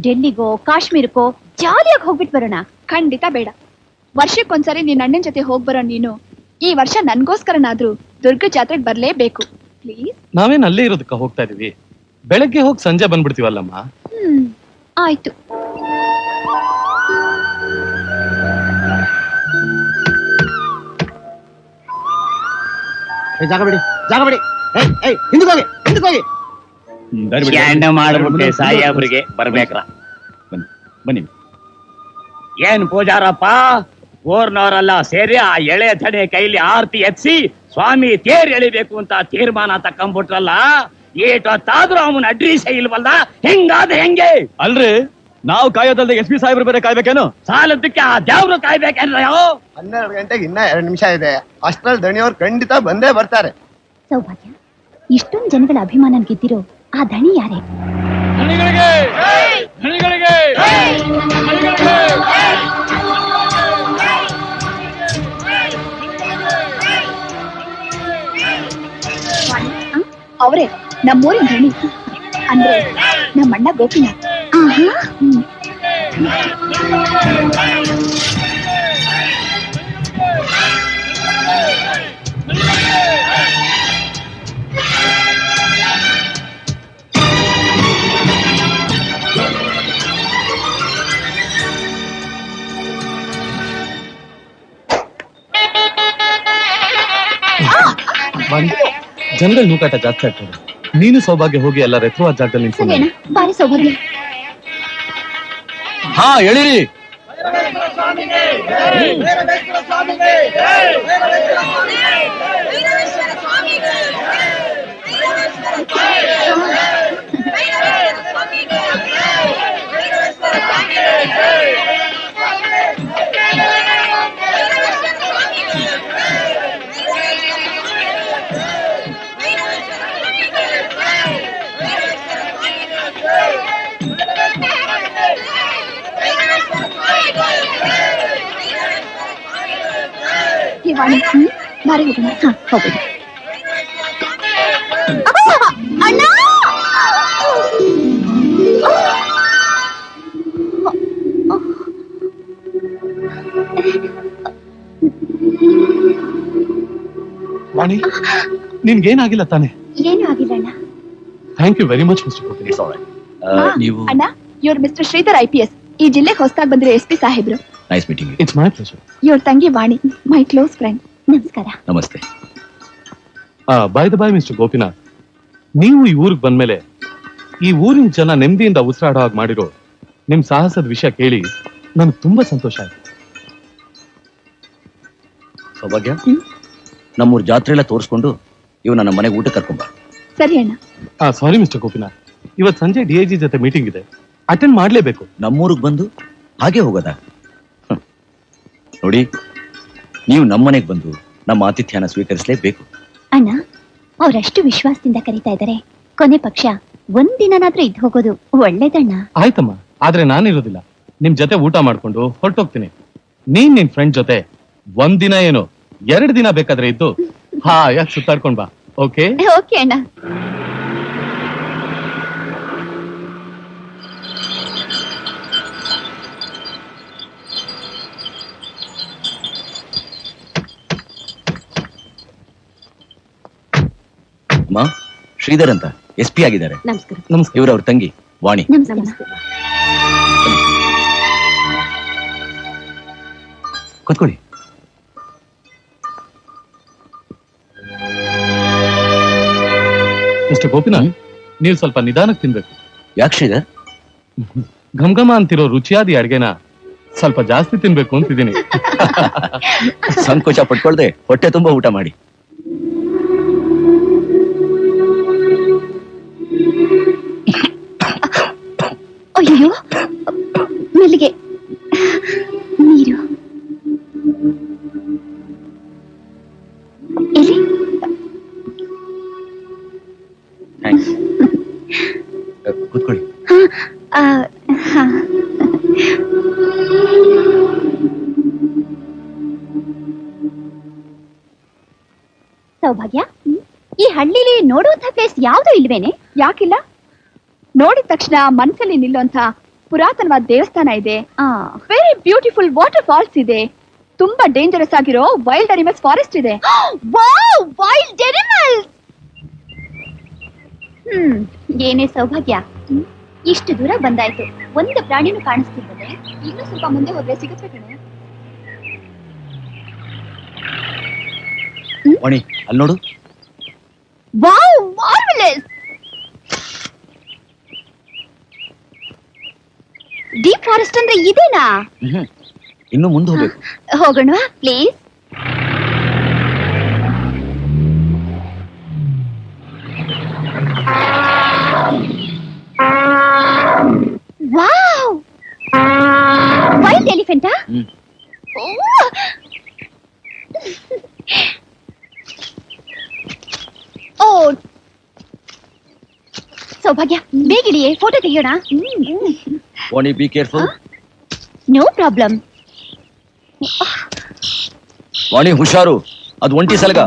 ಡೆಲ್ಲಿಗೋ ಕಾಶ್ಮೀರಕ್ಕೋ ಜಾಲಿಯಾಗಿ ಹೋಗ್ಬಿಟ್ ಬರೋಣ. ಖಂಡಿತ ಬೇಡ. ವರ್ಷಕ್ಕೊಂದ್ಸರಿ ನಿನ್ನ ಅಣ್ಣನ ಜೊತೆ ಹೋಗ್ಬರೋ ನೀನು ಈ ವರ್ಷ ನನ್ಗೋಸ್ಕರನಾದ್ರೂ ದುರ್ಗ ಜಾತ್ರೆಗೆ ಬರ್ಲೇಬೇಕು ಪ್ಲೀಸ್. ನಾವೇನ್ ಅಲ್ಲೇ ಇರೋದಕ್ಕ ಹೋಗ್ತಾ ಇದೀವಿ? ಬೆಳಗ್ಗೆ ಹೋಗಿ ಸಂಜೆ ಬಂದ್ಬಿಡ್ತೀವಲ್ಲಮ್ಮ. ಆಯ್ತು. ಜಾಗ ಬಿಡಿ, ಜಾಗ ಬಿಡಿ. ಹಿಂದಕ್ಕೋಗಿ, ಹಿಂದಕ್ಕೋಗಿ. ಮಾಡ್ಬಿಟ್ಟೆ ಸಾಯಿಬ್ರಿಗೆ ಬರ್ಬೇಕ್ರ. ಬನ್ನಿ. ಏನ್ ಪೂಜಾರಪ್ಪ, ಊರ್ನವರೆಲ್ಲ ಸೇರಿ ಆ ಎಳೆ ತಡೆ ಕೈಲಿ ಆರ್ತಿ ಎತ್ಸಿ ಸ್ವಾಮಿ ತೇರ್ ಎಳಿಬೇಕು ಅಂತ ತೀರ್ಮಾನ ತಕೊಂಡ್ಬಿಟ್ರಲ್ಲ. ಏಟೊತ್ತಾದ್ರೂ ಅವನ ಅಡ್ರೀಸ್ ಇಲ್ವಲ್ಲ, ಹೆಂಗಾದ ಹೆಂಗೆ? ಅಲ್ರಿ, ನಾವು ಕಾಯೋದಲ್ದೆ SP ಸಾಹೇಬ್ರು ಬೇರೆ ಕಾಯ್ಬೇಕೇನು? ಸಾಲದಕ್ಕೆ ಆ ದೇವ್ರು ಕಾಯ್ಬೇಕೇನ್ರ? 12 ಗಂಟೆಗೆ ಇನ್ನ 2 ನಿಮಿಷ ಇದೆ. ಅಷ್ಟ್ರಲ್ಲಿ ದಣಿಯವ್ರು ಖಂಡಿತ ಬಂದೇ ಬರ್ತಾರೆ. ಸೌಭಾಗ್ಯ, ಇಷ್ಟೊಂದು ಜನಗಳ ಅಭಿಮಾನ ಗೆದ್ದಿರೋ ಆ ದಣಿ ಯಾರೇ? ಅವರೇ ನಮ್ಮೂರಿನ ಧಣಿ, ಅಂದ್ರೆ ನಮ್ಮಣ್ಣ ಗೋಪಿನಾಥ್. ಜನಗಳ ನೂಕಾಟ ಜಾಸ್ತಿ ಆಗ್ತದೆ. ನೀನು ಸೌಭಾಗ್ಯ ಹೋಗಿ ಎಲ್ಲ ಎತ್ತರವಾದ ಜಾಗದಲ್ಲಿ ನಿಂತ್ಕೊಂಡು. ಬಾರಿ ಸೌಭಾಗ್ಯ. ಹಾ, ಹೇಳಿರಿ. ಬಾರಿ ಹೋಗೋಣ. ಹೋಗೋಣ. ಅಣ್ಣ, ವಾಣಿ, ನಿನ್ಗೇನಾಗಿಲ್ಲ ತಾನೆ? ಏನು ಆಗಿಲ್ಲ ಅಣ್ಣ. Thank you very much mister Gopi. ನೀವು ಅಣ್ಣ, ಇವ್ರು ಮಿಸ್ಟರ್ ಶ್ರೀಧರ್ IPS, ಈ ಜಿಲ್ಲೆಗೆ ಹೊಸದಾಗಿ ಬಂದಿರೋ SP ಸಾಹೇಬ್ರು. Nice meeting. It's my pleasure. ಇವ್ರ ತಂಗಿ ವಾಣಿ, ಮೈ ಕ್ಲೋಸ್ ಫ್ರೆಂಡ್. ನಮಸ್ಕಾರ. ನಮಸ್ತೆ. By the by mister Gopinath, ನೀವು ಈ ಊರಿಗೆ ಬಂದ್ಮೇಲೆ ಈ ಊರಿನ ಜನ ನೆಮ್ಮದಿಯಿಂದ ಉಸಿರಾಡೋ ಹಾಗೆ ಮಾಡಿರೋ ನಿಮ್ ಸಾಹಸದ ವಿಷಯ ಕೇಳಿ ನನ್ಗೆ ತುಂಬಾ ಸಂತೋಷ ಆಯ್ತು. ಸೌಭಾಗ್ಯ, ನಮ್ಮೂರ್ ಜಾತ್ರೆ ಎಲ್ಲ ತೋರಿಸ್ಕೊಂಡು ಇವ್ ನನ್ನ ಮನೆಗೆ ಊಟ ಕರ್ಕೊಂಬ. ಸರಿ ಅಣ್ಣ. ಸಾರಿ ಮಿಸ್ಟರ್ ಗೋಪಿನಾಥ್, ಇವತ್ ಸಂಜೆ DIG ಜೊತೆ ಮೀಟಿಂಗ್ ಇದೆ, ಅಟೆಂಡ್ ಮಾಡ್ಲೇಬೇಕು. ನಮ್ಮೂರಿಗೆ ಬಂದು ಹಾಗೆ ಹೋಗೋದಾ? ನೋಡಿ, ನೀವು ನಮ್ಮನೆಗೆ ಬಂದು ನಮ್ಮ ಆತಿಥ್ಯನ ಸ್ವೀಕರಿಸಲೇಬೇಕು. ಅಣ್ಣ, ಅವರಷ್ಟು ವಿಶ್ವಾಸದಿಂದ ಕರೀತಾ ಇದ್ದಾರೆ, ಕೊನೆ ಪಕ್ಷ ಒಂದಿನಾದ್ರೂ ಇದ್ದು ಹೋಗೋದು ಒಳ್ಳೇದಣ್ಣ. ಆಯ್ತಮ್ಮ, ಆದ್ರೆ ನಾನಿರೋದಿಲ್ಲ. ನಿಮ್ ಜೊತೆ ಊಟ ಮಾಡ್ಕೊಂಡು ಹೊರಟೋಗ್ತೀನಿ. ನೀನ್ ನಿನ್ ಫ್ರೆಂಡ್ ಜೊತೆ ಒಂದಿನ ಏನೋ 2 ದಿನ ಬೇಕಾದ್ರೆ ಇದ್ದು ಯಾಕೆ ಸುತ್ತಾಡ್ಕೊಂಡ್ ಬಾ. ಓಕೆ? ಓಕೆ ಅಣ್ಣ. ಅಮ್ಮ, ಶ್ರೀಧರ್ ಅಂತ SP ಆಗಿದ್ದಾರೆ. ನಮಸ್ಕಾರ. ನಮಸ್ಕಾರ. ಇವ್ರ ಅವ್ರ ತಂಗಿ ವಾಣಿ. ನಮಸ್ಕಾರ. ಕೂತ್ಕೊಳ್ಳಿ. ಮಿಸ್ಟರ್ ಗೋಪಿನಾಥ್, ನೀವು ಸ್ವಲ್ಪ ನಿಧಾನಕ್ಕೆ ತಿನ್ಬೇಕು. ಯಾಕೆ ಶ್ರೀಧರ್? ಘಮ ಅಂತಿರೋ ರುಚಿಯಾದ ಅಡ್ಗೆನ ಸ್ವಲ್ಪ ಜಾಸ್ತಿ ತಿನ್ಬೇಕು ಅಂತಿದ್ದೀನಿ. ಸಂಕೋಚ ಪಟ್ಕೊಳ್ದೆ ಹೊಟ್ಟೆ ತುಂಬಾ ಊಟ ಮಾಡಿ. ಅಯ್ಯೋ, ಮೆಲ್ಲಿಗೆ ನೀರು ಎಲ್ಲಿ? ಥ್ಯಾಂಕ್ಸ್. ಕೂತ್ಕೊಳ್ಳಿ. ಆ, ಹಾ. ಸೌಭಾಗ್ಯ, ಈ ಹಳ್ಳಿಲಿ ನೋಡುವಂತ ಪ್ಲೇಸ್ ಯಾವ್ದು ಇಲ್ವೇನೆ? ಯಾಕಿಲ್ಲ? ನೋಡಿದ ತಕ್ಷಣ ಮನಸ್ಸಲ್ಲಿ ನಿಲ್ಲುವಂತ ಪುರಾತನವಾದ ದೇವಸ್ಥಾನ ಇದೆ, ವೆರಿ ಬ್ಯೂಟಿಫುಲ್ ವಾಟರ್ ಫಾಲ್ಸ್ ಇದೆ, ತುಂಬಾ ಡೇಂಜರಸ್ ಆಗಿರೋ ವೈಲ್ಡ್ ಅನಿಮಲ್ಸ್ ಫಾರೆಸ್ಟ್ ಇದೆ. Wow, wild animals! ಏನೇ ಸೌಭಾಗ್ಯ, ಇಷ್ಟು ದೂರ ಬಂದಾಯ್ತು, ಒಂದು ಪ್ರಾಣಿನೂ ಕಾಣಿಸ್ತಿರ್ತದೆ. ಇನ್ನೂ ಸ್ವಲ್ಪ ಮುಂದೆ ಹೋದ್ರೆ ಸಿಗುತ್ತೆ ಕಣೆ. ವಾಣಿ, ಅಲ್ಲಿ ನೋಡು. Wow, marvellous! ಡೀಪ್ ಫಾರೆಸ್ಟ್ ಅಂದ್ರೆ ಇದೇನಾ? ಇನ್ನು ಮುಂದೆ ಹೋಗ್ಬೇಕು. ಹೋಗೋಣ ಪ್ಲೀಸ್. ವಾವ್, ವೈಲ್ಡ್ ಎಲಿಫೆಂಟಾ? ಓ ಸೌಭಾಗ್ಯ, ಬೇಗಿಡಿಯೇ, ಫೋಟೋ ತೆಗಿಯೋಣ. Vani, be careful. No problem. Vani, ಹುಷಾರು, ಅದು ಒಂಟಿ ಸಲಗ.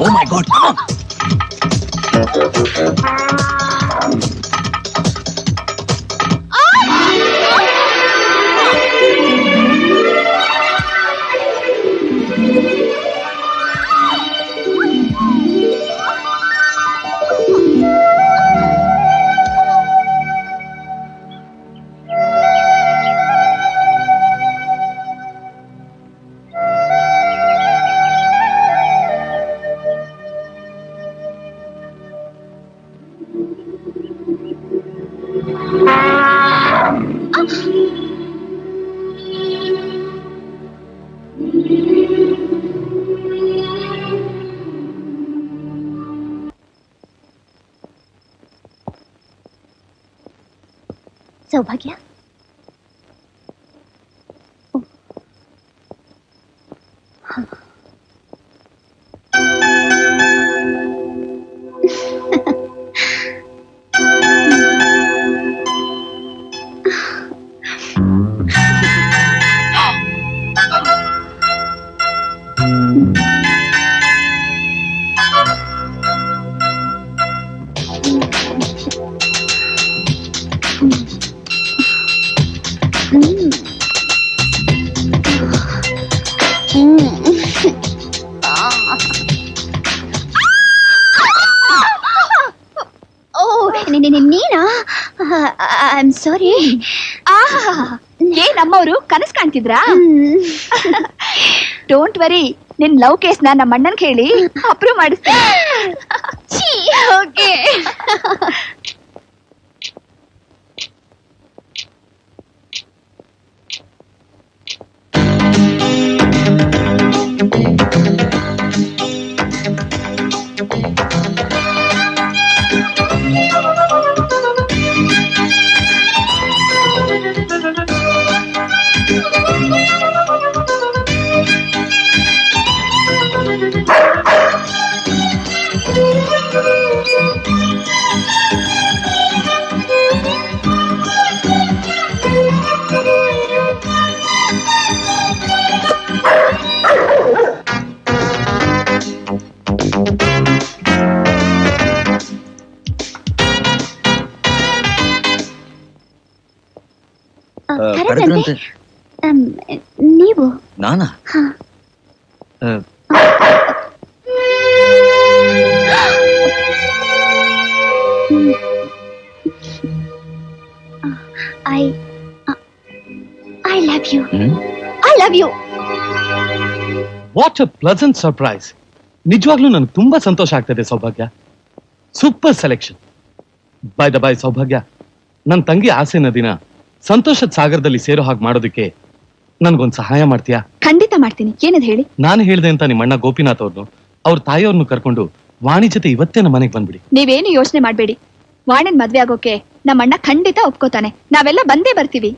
Oh my God, come on. ಸೌಭಾಗ್ಯ, ನೀನಾ? I am sorry. ನಮ್ಮವರು ಕನಸು ಕಾಣ್ತಿದ್ರಾ? ಡೋಂಟ್ ವರಿ, ನಿನ್ ಲವ್ ಕೇಸ್ ನ ನಮ್ಮ ಅಣ್ಣನ್ ಕೇಳಿ ಅಪ್ರೂವ್ ಮಾಡಿಸ್ತೀನಿ. ಓಕೆ. ಕರೆದ್ರಂತೆ. ನೀವು ನಾನಾ? ಹಾ. I love you. I love you. What a pleasant surprise. ನಿಜವಾಗ್ಲೂ ನನಗೆ ತುಂಬಾ ಸಂತೋಷ ಆಗ್ತದೆ ಸೌಭಾಗ್ಯ. Super selection. By the by ಸೌಭಾಗ್ಯ, ನನ್ನ ತಂಗಿ ಆಸೆ ನದಿನ ಸಂತೋಷದ ಸಾಗರದಲ್ಲಿ ಸೇರೋ ಹಾಗೆ ಮಾಡೋದಕ್ಕೆ ನನ್ಗೊಂದು ಸಹಾಯ ಮಾಡ್ತೀಯಾ? ಖಂಡಿತ ಮಾಡ್ತೀನಿ. ಏನದು ಹೇಳಿ? ನಾನು ಹೇಳ್ದೆ ಅಂತ ನಿಮ್ಮ ಅಣ್ಣ ಗೋಪಿನಾಥ್ ಅವ್ರನ್ನು ಅವ್ರ ತಾಯಿಯವ್ರನ್ನು ಕರ್ಕೊಂಡು ವಾಣಿ ಜೊತೆ ಇವತ್ತೇ ನಮ್ಮ ಮನೆಗೆ ಬಂದ್ಬಿಡಿ. ನೀವೇನು ಯೋಚನೆ ಮಾಡ್ಬೇಡಿ. ವಾಣಿನ್ ಮದ್ವೆ ಆಗೋಕೆ ನಮ್ಮ ಅಣ್ಣ ಖಂಡಿತ ಒಪ್ಕೋತಾನೆ. ನಾವೆಲ್ಲ ಬಂದೇ ಬರ್ತೀವಿ.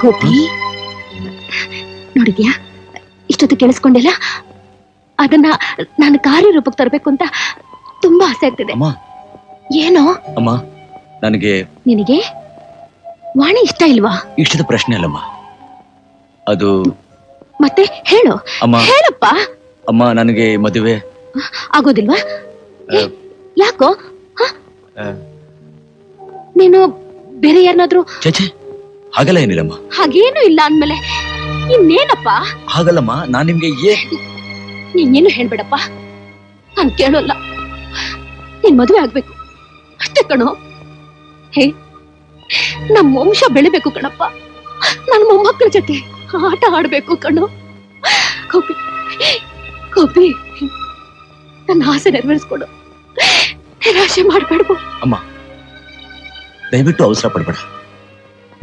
ಗೋಪಿ, ನೋಡಿದ್ಯಾ ಇಷ್ಟೊತ್ತು ಕೇಳಿಸ್ಕೊಂಡಿಲ್ಲ? ಅದನ್ನ ನಾನು ಕಾರ್ಯರೂಪಕ್ಕೆ ತರಬೇಕು ಅಂತ ತುಂಬಾ ಆಸೆ ಆಗ್ತಿದೆ. ಏನೋ ಅಮ್ಮ, ನನಗೆ ನಿನಗೆ ವಾಣಿ ಇಷ್ಟ ಇಲ್ವಾ? ಇಷ್ಟದ ಪ್ರಶ್ನೆ ಅಲ್ಲಮ್ಮ, ಅದು ಮತ್ತೆ ಹೇಳು. ಅಮ್ಮ. ಹೇಳಪ್ಪ. ಅಮ್ಮ, ನನಗೆ ಮದುವೆ ಆಗೋದಿಲ್ವಾ? ಯಾಕೋ? ನೀನು ಬೇರೆ ಯಾರನ್ನಾದ್ರೂ? ಚೇಚೆ, ಹಾಗಲ್ಲ ಏನಿಲ್ಲಮ್ಮ. ಹಾಗೇನು ಇಲ್ಲ ಅಂದ್ಮೇಲೆ ಇನ್ನೇನಪ್ಪ? ಹಾಗಲ್ಲಮ್ಮ, ನಾನ್ ನಿಮ್ಗೆ ನೀನೇನು ಹೇಳ್ಬೇಡಪ್ಪ, ನಾನ್ ಕೇಳೋಲ್ಲ. ನೀನ್ ಮದುವೆ ಆಗ್ಬೇಕು ಅಷ್ಟೇ ಕಣೋ. ಹೇ, ನಮ್ ವಂಶ ಬೆಳಿಬೇಕು ಕಣಪ್ಪ. ನನ್ ಮೊಮ್ಮಕ್ಕಳ ಜೊತೆ ಆಟ ಆಡ್ಬೇಕು ಕಣೋ. ಗೋಪಿ, ಗೋಪಿ, ನನ್ನ ಆಸೆ ನೆರವೇರಿಸ್ಕೊಡು. ನಿರಾಶೆ ಮಾಡ್ಬೇಡ್ಬೋ. ಅಮ್ಮ, ದಯವಿಟ್ಟು ಅವಸರ ಪಡ್ಬೇಡ.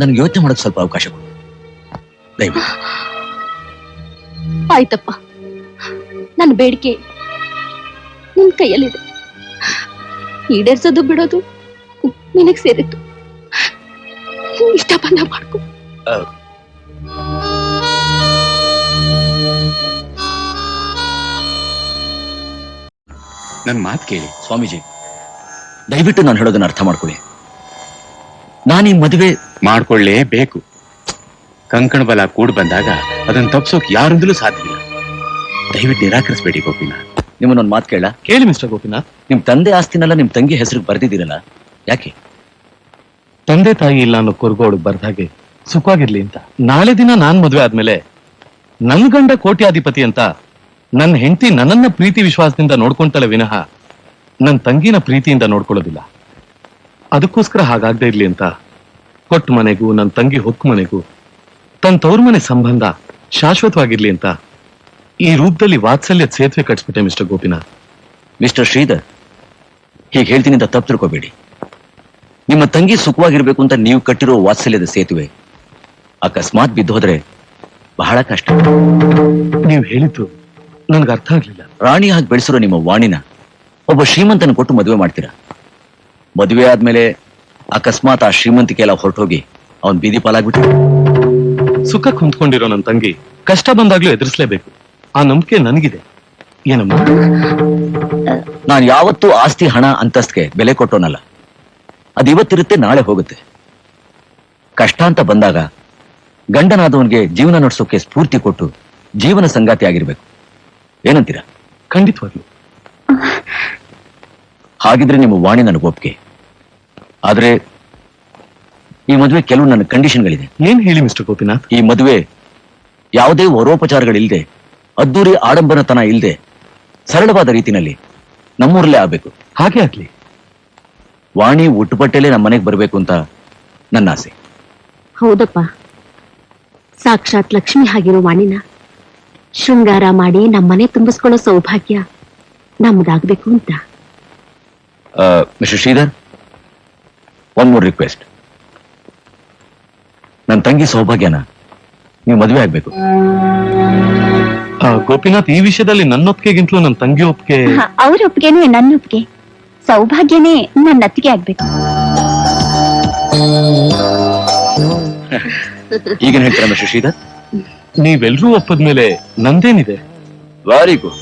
ನನ್ಗೆ ಯೋಚನೆ ಮಾಡೋಕ್ ಸ್ವಲ್ಪ ಅವಕಾಶ ಕೊಡು ದಯವಿಟ್ಟು. ಆಯ್ತಪ್ಪ, ನನ್ನ ಬೇಡಿಕೆ ನಿನ್ ಕೈಯಲ್ಲಿದೆ. ಈಡೇರ್ಸೋದು ಬಿಡೋದು ನಿನಗ್ ಸೇರಿತ್ತು. ಇಷ್ಟ ಬಂದ ಮಾಡ್ಕೊ. ನನ್ ಮಾತ್ ಕೇಳಿ ಸ್ವಾಮೀಜಿ, ದಯವಿಟ್ಟು ನಾನು ಹೇಳೋದನ್ನ ಅರ್ಥ ಮಾಡ್ಕೊಳ್ಳಿ. ನಾನು ಈ ಮದುವೆ ಮಾಡ್ಕೊಳ್ಳೇಬೇಕು. ಕಂಕಣ ಬಲ ಕೂಡ್ ಬಂದಾಗ ಅದನ್ನ ತಪ್ಸೋಕ್ ಯಾರಿಂದಲೂ ಸಾಧ್ಯವಿಲ್ಲ. ದಯವಿಟ್ಟು ನಿರಾಕರಿಸಬೇಡಿ ಗೋಪಿನಾಥ್. ನಿಮ್ಮನ್ನೊಂದು ಮಾತು ಕೇಳ? ಕೇಳಿ ಮಿಸ್ಟರ್ ಗೋಪಿನಾಥ್. ನಿಮ್ ತಂದೆ ಆಸ್ತಿನೆಲ್ಲ ನಿಮ್ ತಂಗಿ ಹೆಸರಿಗೆ ಬರ್ದಿದ್ದೀರಲ್ಲ, ಯಾಕೆ? ತಂದೆ ತಾಯಿ ಇಲ್ಲ ಅನ್ನೋ ಕೊರಗೋಡು ಬರ್ದಾಗೆ ಸುಖವಾಗಿರ್ಲಿ ಅಂತ. ನಾಳೆ ದಿನ ನಾನ್ ಮದ್ವೆ ಆದ್ಮೇಲೆ ನನ್ ಗಂಡ ಕೋಟ್ಯಾಧಿಪತಿ ಅಂತ ನನ್ನ ಹೆಂಡತಿ ನನ್ನನ್ನ ಪ್ರೀತಿ ವಿಶ್ವಾಸದಿಂದ ನೋಡ್ಕೊಂತಲ್ಲ ವಿನಃ ನನ್ನ ತಂಗಿನ ಪ್ರೀತಿಯಿಂದ ನೋಡ್ಕೊಳ್ಳೋದಿಲ್ಲ. ಅದಕ್ಕೋಸ್ಕರ ಹಾಗಾಗದೇ ಇರ್ಲಿ ಅಂತ ಕೊಟ್ಟ ಮನೆಗೂ ನನ್ನ ತಂಗಿ ಹೊಕ್ಕ ಮನೆಗೂ ತನ್ನ ತವ್ರ ಮನೆ ಸಂಬಂಧ ಶಾಶ್ವತವಾಗಿರ್ಲಿ ಅಂತ ಈ ರೂಪದಲ್ಲಿ ವಾತ್ಸಲ್ಯದ ಸೇತುವೆ ಕಟ್ಸ್ಬಿಟ್ಟೆ ಮಿಸ್ಟರ್ ಗೋಪಿನಾಥ್. ಮಿಸ್ಟರ್ ಶ್ರೀಧರ್, ಹೀಗೆ ಹೇಳ್ತೀನಿ ಅಂತ ತಪ್ಪು ತಿಳ್ಕೋಬೇಡಿ. ನಿಮ್ಮ ತಂಗಿ ಸುಖವಾಗಿರ್ಬೇಕು ಅಂತ ನೀವು ಕಟ್ಟಿರೋ ವಾತ್ಸಲ್ಯದ ಸೇತುವೆ ಅಕಸ್ಮಾತ್ ಬಿದ್ದೋದ್ರೆ ಬಹಳ ಕಷ್ಟ. ನೀವು ಹೇಳಿದ್ದು ನನ್ಗೆ ಅರ್ಥ ಆಗ್ಲಿಲ್ಲ. ರಾಣಿ ಹಾಗೆ ಬೆಳೆಸಿರೋ ನಿಮ್ಮ ವಾಣಿನ ಒಬ್ಬ ಶ್ರೀಮಂತನ ಕೊಟ್ಟು ಮದುವೆ ಮಾಡ್ತೀರಾ. ಮದುವೆ ಆದ್ಮೇಲೆ ಅಕಸ್ಮಾತ್ ಆ ಶ್ರೀಮಂತಿಕೆ ಎಲ್ಲ ಹೊರಟೋಗಿ ಅವನ್ ಬೀದಿ ಪಾಲಾಗ್ಬಿಟ್ಟು ಸುಖಕ್ಕೆ ಹೊಂದ್ಕೊಂಡಿರೋ ನನ್ನ ತಂಗಿ ಕಷ್ಟ ಬಂದಾಗ್ಲೂ ಎದುರಿಸಲೇಬೇಕು. ಆ ನಂಬಿಕೆ ನನಗಿದೆ. ಏನಮ್ಮ? ನಾನು ಯಾವತ್ತೂ ಆಸ್ತಿ, ಹಣ, ಅಂತಸ್ತಿಗೆ ಬೆಲೆ ಕೊಟ್ಟೋನಲ್ಲ. ಅದು ಇವತ್ತಿರುತ್ತೆ, ನಾಳೆ ಹೋಗುತ್ತೆ. ಕಷ್ಟ ಅಂತ ಬಂದಾಗ ಗಂಡನಾದವನಿಗೆ ಜೀವನ ನಡೆಸೋಕೆ ಸ್ಫೂರ್ತಿ ಕೊಟ್ಟು ಜೀವನ ಸಂಗಾತಿ ಆಗಿರ್ಬೇಕು. ಏನಂತೀರಾ? ಖಂಡಿತವಾಗ್ಲು. ಹಾಗಿದ್ರೆ ನಿಮ್ಮ ವಾಣಿ ನನಗೆ ಒಪ್ಪಿಗೆ. ಆದ್ರೆ ಈ ಮದುವೆ ಕೆಲವು ನನ್ನ ಕಂಡೀಷನ್ಗಳಿದೆ. ಏನ್ ಹೇಳಿ ಮಿಸ್ಟರ್ ಗೋಪಿನಾಥ್? ಈ ಮದುವೆ ಯಾವುದೇ ವರೋಪಚಾರಗಳಿಲ್ದೆ, ಅದ್ದೂರಿ ಆಡಂಬರತನ ಇಲ್ದೆ, ಸರಳವಾದ ರೀತಿನಲ್ಲಿ ನಮ್ಮೂರಲ್ಲೇ ಆಗ್ಬೇಕು. ಹಾಗೆ ಆಗ್ಲಿ. ವಾಣಿ ಉಟ್ಟುಪಟ್ಟೆಲೆ ನಮ್ಮ ಮನೆಗೆ ಬರ್ಬೇಕು ಅಂತ ನನ್ನ ಆಸೆ. ಹೌದಪ್ಪ, ಸಾಕ್ಷಾತ್ ಲಕ್ಷ್ಮಿ ಆಗಿರೋ ವಾಣಿನ ಶೃಂಗಾರ ಮಾಡಿ ನಮ್ಮನೆ ತುಂಬಿಸ್ಕೊಳ್ಳೋ ಸೌಭಾಗ್ಯ ನಮ್ದಾಗ್ಬೇಕು ಅಂತ. Mister Sridhar, one more request. ನನ್ನ ತಂಗಿ ಸೌಭಾಗ್ಯನ ನೀವು ಮದುವೆ ಆಗ್ಬೇಕು. ಗೋಪಿನಾಥ್, ಈ ವಿಷಯದಲ್ಲಿ ನನ್ನ ಒಪ್ಪಿಗೆಗಿಂತಲೂ ನನ್ನ ತಂಗಿ ಒಪ್ಪಿಗೆ. ಅವ್ರ ಒಪ್ಪಿಗೆನೆ ನನ್ನ ಒಪ್ಪಿಗೆ. ಸೌಭಾಗ್ಯನೇ ನನ್ನ ಅತ್ತಿಗೆ ಆಗ್ಬೇಕು. ಈಗೇನ್ ಹೇಳ್ತೀರಾ ಮಿಸ್ಟರ್ ಶ್ರೀಧರ್? ನೀವೆಲ್ರೂ ಒಪ್ಪದ್ಮೇಲೆ ನಂದೇನಿದೆ? Very good.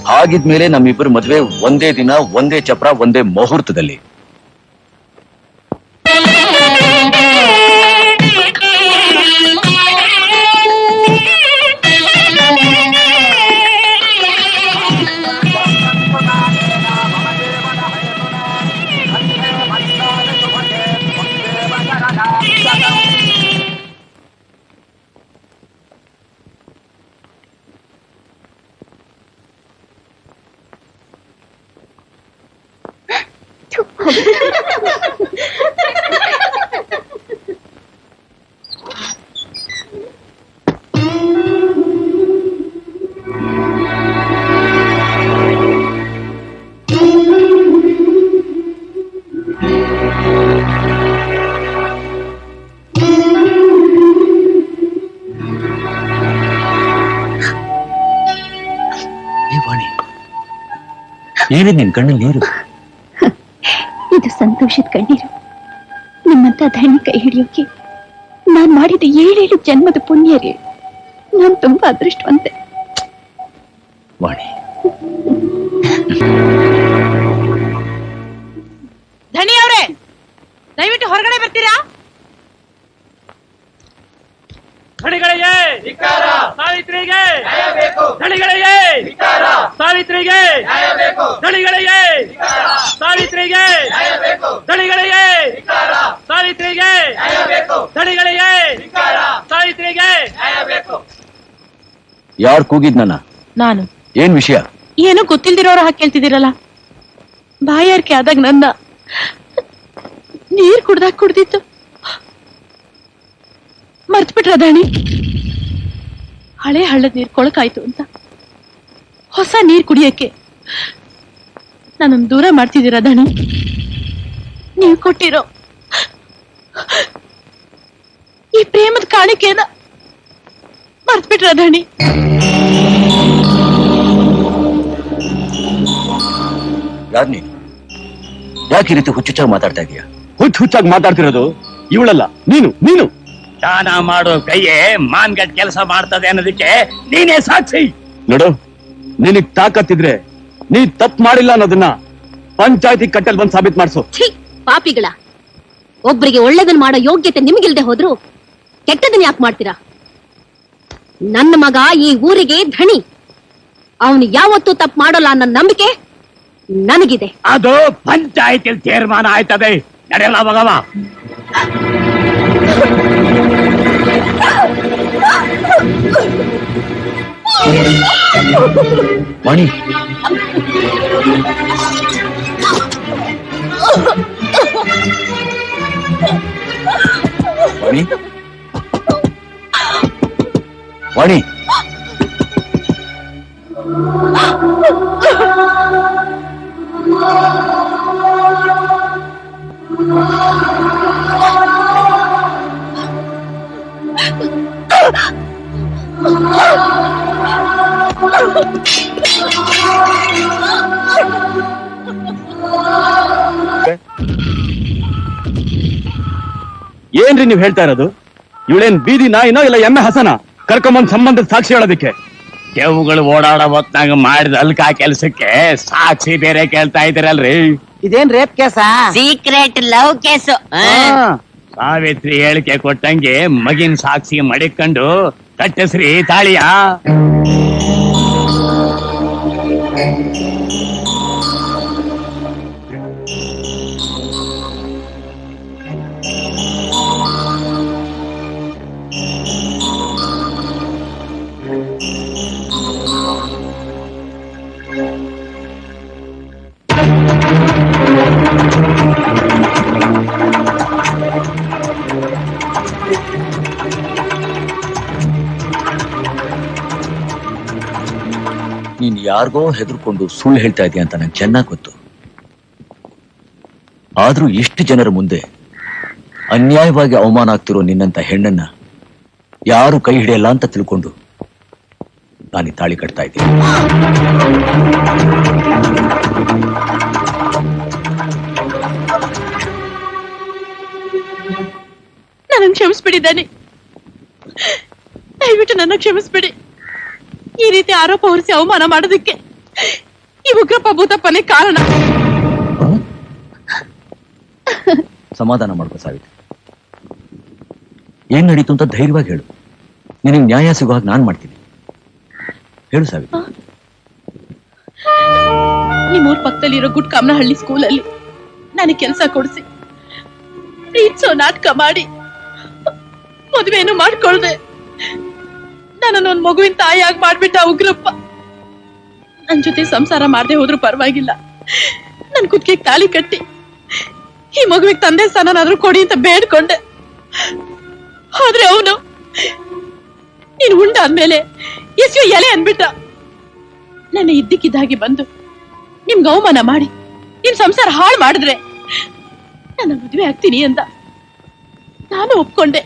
ಹಾಗಿದ್ಮೇಲೆ ನಮ್ಮಿಬ್ಬರು ಮದುವೆ ಒಂದೇ ದಿನ, ಒಂದೇ ಚಪ್ರ, ಒಂದೇ ಮುಹೂರ್ತದಲ್ಲಿ. ಏನಿದೆ ನಿನ್ ಕಣ್ಣಲ್ಲಿ ನೀರು? ಇದು ಸಂತೋಷದ ಕಣ್ಣೀರು. ನಿಮ್ಮಂತ ಧಣಿ ಕೈ ಹಿಡಿಯೋಕೆ ನಾನ್ ಮಾಡಿದ 7 ಜನ್ಮದ ಪುಣ್ಯ ರೀ. ನಾನ್ ತುಂಬಾ ಅದೃಷ್ಟವಂತೆ. ವಾಣಿ, ಧಣಿ ಅವ್ರೆ, ದಯವಿಟ್ಟು ಹೊರಗಡೆ ಬರ್ತೀರಾ? ಧಣಿಗಳಿಗೆ ಸಾವಿತ್ರಿಗೆ, ಧಣಿಗಳಿಗೆ ಸಾವಿತ್ರಿಗೆ, ಧಣಿಗಳಿಗೆ ಸಾವಿತ್ರಿಗೆ, ಧಣಿಗಳಿಗೆ ಸಾವಿತ್ರಿಗೆ, ಧಣಿಗಳಿಗೆ ಸಾವಿತ್ರಿಗೆ. ಯಾರು ಕೂಗಿದ್ ನನ್ನ? ನಾನು. ಏನ್ ವಿಷಯ? ಏನೋ ಗೊತ್ತಿಲ್ದಿರೋರ ಹಾಕಿ ಕೇಳ್ತಿದ್ದೀರಲ್ಲ. ಬಾಯಾರಿಕೆ ಆದಾಗ ನನ್ನ ನೀರ್ ಕುಡ್ದಿತ್ತು ಮರ್ತ್ಬಿಟ್ರ ದಾಣಿ? ಹಳೆ ಹಳ್ಳದ ನೀರ್ ಕೊಳಕಾಯ್ತು ಅಂತ ಹೊಸ ನೀರ್ ಕುಡಿಯಕ್ಕೆ ನನ್ನನ್ನು ದೂರ ಮಾಡ್ತಿದ್ದೀರಾ ದಾಣಿ? ನೀವು ಕೊಟ್ಟಿರೋ ಈ ಪ್ರೇಮದ ಕಾಣಿಕೆನ ಮರ್ತ್ಬಿಟ್ರ ದಾಣಿ? ಯಾರು ನೀನು? ಯಾಕೆ ಈ ರೀತಿ ಹುಚ್ಚುಚ್ಚಾಗಿ ಮಾತಾಡ್ತಾ ಇದೀಯಾ? ಹುಚ್ಚಾಗಿ ಮಾತಾಡ್ತಿರೋದು ಇವಳಲ್ಲ, ನೀನು. ನೀನು ದಾನ ಮಾಡೋ ಕೈಯೇ ಮಾನ್ಗಟ್ ಕೆಲಸ ಮಾಡ್ತದೆ ಅನ್ನೋದಕ್ಕೆ ನೀನೇ ಸಾಕ್ಷಿ. ನೋಡು, ನಿನಗ್ ತಾಕತ್ತಿದ್ರೆ ನೀ ತಪ್ಪು ಮಾಡಿಲ್ಲ ಅನ್ನೋದನ್ನ ಪಂಚಾಯತಿ ಕಟ್ಟಲ್ ಬಂದ್ ಸಾಬೀತ್ ಮಾಡ್ಸು. ಪಾಪಿಗಳ, ಒಬ್ಬರಿಗೆ ಒಳ್ಳೇದನ್ನ ಮಾಡೋ ಯೋಗ್ಯತೆ ನಿಮ್ಗಿಲ್ದೆ ಹೋದ್ರು ಕೆಟ್ಟದನ್ನ ಯಾಕೆ ಮಾಡ್ತೀರಾ? ನನ್ನ ಮಗ ಈ ಊರಿಗೆ ಧಣಿ. ಅವನು ಯಾವತ್ತೂ ತಪ್ಪು ಮಾಡೋಲ್ಲ ಅನ್ನೋ ನಂಬಿಕೆ ನನಗಿದೆ. ಅದು ಪಂಚಾಯತಿ ತೀರ್ಮಾನ ಆಯ್ತದೆ. ನಡೆಯಲ್ಲ ಮಗವ. ವಾಣಿ, ವಾಣಿ, ವಾಣಿ, ಏನ್ರಿ ನೀವ್ ಹೇಳ್ತಾ ಇರೋದು? ಇವಳೇನ್ ಬೀದಿ ನಾಯಿನೋ ಇಲ್ಲ ಎಮ್ಮೆ ಹಸನ ಕರ್ಕೊಂಬಂದ್ ಸಂಬಂಧದ ಸಾಕ್ಷಿ ಹೇಳೋದಕ್ಕೆ? ದೇವುಗಳು ಓಡಾಡೋ ಹೊತ್ನಾಗ ಮಾಡಿದ ಅಲ್ಕಾ ಕೆಲ್ಸಕ್ಕೆ ಸಾಕ್ಷಿ ಬೇರೆ ಕೇಳ್ತಾ ಇದ್ದೀರಲ್ರಿ? ಇದೇನ್ ರೇಪ್ ಕೇಸ? Secret love case. ಸಾವಿತ್ರಿ ಹೇಳಿಕೆ ಕೊಟ್ಟಂಗೆ ಮಗಿನ ಸಾಕ್ಷಿ ಮಡಿಕೊಂಡು ಕಟ್ಟಿಸ್ರಿ ತಾಳಿಯ. ನೀನ್ ಯಾರಿಗೋ ಹೆದರ್ಕೊಂಡು ಸುಳ್ಳು ಹೇಳ್ತಾ ಇದೀಯ ಅಂತ ನಂಗೆ ಚೆನ್ನಾಗಿ ಗೊತ್ತು. ಆದ್ರೂ ಇಷ್ಟು ಜನರ ಮುಂದೆ ಅನ್ಯಾಯವಾಗಿ ಅವಮಾನ ಆಗ್ತಿರೋ ನಿನ್ನಂತ ಹೆಣ್ಣನ್ನ ಯಾರು ಕೈ ಹಿಡಿಯಲ್ಲ ಅಂತ ತಿಳ್ಕೊಂಡು ನಾನು ಈ ತಾಳಿ ಕಟ್ತಾ ಇದ್ದೀನಿ. ನನ್ನ ಕ್ಷಮಿಸ್ಬಿಡಿದ್ದಾನೆ. ದಯವಿಟ್ಟು ನನ್ನ ಕ್ಷಮಿಸ್ಬಿಡಿ. ಈ ರೀತಿ ಆರೋಪ ಹೊರಿಸಿ ಅವಮಾನ ಮಾಡೋದಕ್ಕೆ ಈ ಉಗ್ರಪ್ಪ ಭೂತಪ್ಪನೇ ಕಾರಣ. ಸಮಾಧಾನ ಮಾಡ್ಕೋ ಸಾವಿತ್ರಿ. ಏನ್ ನಡೀತು ಅಂತ ಧೈರ್ಯವಾಗಿ ಹೇಳು. ನಿನಗೆ ನ್ಯಾಯ ಸಿಗೋ ಹಾಗೆ ನಾನ್ ಮಾಡ್ತೀನಿ. ಹೇಳು ಸಾವಿತ್ರಿ. ನಿಮ್ಮೂರ್ ಪಕ್ಕದಲ್ಲಿರೋ ಗುಡ್ಕಾಮ್ನಹಳ್ಳಿ ಸ್ಕೂಲಲ್ಲಿ ನನಗೆ ಕೆಲಸ ಕೊಡಿಸಿ ಪ್ರೀತಿಸೋ ನಾಟಕ ಮಾಡಿ ಮದುವೆಯನ್ನು ಮಾಡ್ಕೊಳ್ದೆ ನನ್ನೊಂದ್ ಮಗುವಿನ ತಾಯಿಯಾಗಿ ಮಾಡ್ಬಿಟ್ಟ ಉಗ್ರಪ್ಪ. ನನ್ ಜೊತೆ ಸಂಸಾರ ಮಾಡದೆ ಹೋದ್ರು ಪರವಾಗಿಲ್ಲ, ನನ್ ಕುತ್ತಿಗೆ ತಾಳಿ ಕಟ್ಟಿ ಈ ಮಗುವಿಗೆ ತಂದೆ ಸ್ಥಾನನಾದ್ರೂ ಕೊಡಿ ಅಂತ ಬೇಡ್ಕೊಂಡೆ. ಆದ್ರೆ ಅವನು ನೀನು ಉಂಡಾದ್ಮೇಲೆ ಎಸ್ಯೋ ಎಲೆ ಅನ್ಬಿಟ್ಟ. ನನ್ನ ಇದ್ದಕ್ಕಿದ್ದಾಗಿ ಬಂದು ನಿಮ್ಗೆ ಅವಮಾನ ಮಾಡಿ ನಿಮ್ ಸಂಸಾರ ಹಾಳು ಮಾಡಿದ್ರೆ ನನ್ನ ಮದುವೆ ಆಗ್ತೀನಿ ಅಂತ ನಾನು ಒಪ್ಕೊಂಡೆ.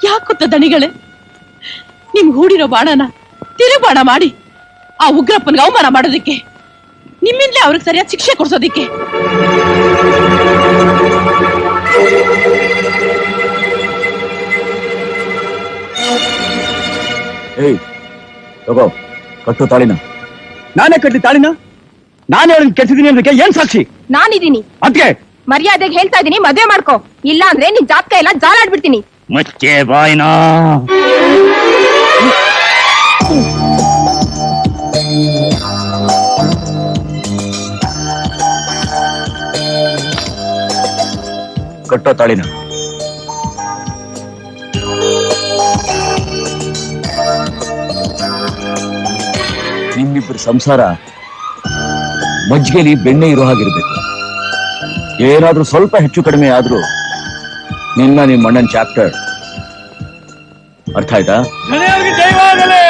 ಯಾಕೆ ಗೊತ್ತ ದಣಿಗಳೇ, ನಿಮ್ ಹೂಡಿರೋ ಬಾಣನ ತಿರುಬಾಣ ಮಾಡಿ ಆ ಉಗ್ರಪ್ಪನ್ಗೆ ಅವಮಾನ ಮಾಡೋದಿಕ್ಕೆ, ನಿಮ್ಮಿಂದಲೇ ಅವ್ರಿಗೆ ಸರಿಯಾದ ಶಿಕ್ಷೆ ಕೊಡ್ಸೋದಿಕ್ಕೆ. ಏಯ್ ತಗೋ, ಕಟ್ಟು ತಾಳಿನ. ನಾನೇ ಕಟ್ಟಿ ತಾಳಿನ? ನಾನೇ ಅವಳನ್ನ ಕೆಡ್ಸಿದೀನಿ ಅನ್ನೋದಕ್ಕೆ ಏನ್ ಸಾಕ್ಷಿ? ನಾನಿದ್ದೀನಿ. ಅದ್ಕೆ ಮರ್ಯಾದೆಗೆ ಹೇಳ್ತಾ ಇದೀನಿ, ಮದ್ವೆ ಮಾಡ್ಕೋ. ಇಲ್ಲ ಅಂದ್ರೆ ನಿನ್ ಜಾತಕ ಎಲ್ಲ ಜಾಲಾಡ್ಬಿಡ್ತೀನಿ. ಮುಚ್ಚೆ ಬಾಯ್ನಾ. ಕಟ್ಟೋ ತಾಳಿನ. ನಿಮ್ಮಿಬ್ಬರ ಸಂಸಾರ ಮಜ್ಜಿಗೆಲಿ ಬೆಣ್ಣೆ ಇರೋ ಹಾಗಿರ್ಬೇಕು. ಏನಾದ್ರೂ ಸ್ವಲ್ಪ ಹೆಚ್ಚು ಕಡಿಮೆ ಆದ್ರೂ ನಿಮ್ಮ ಅಣ್ಣನ್ ಚಾಪ್ಟರ್. ಅರ್ಥ ಆಯ್ತಾ? ಜಯವಾಗಲೇ.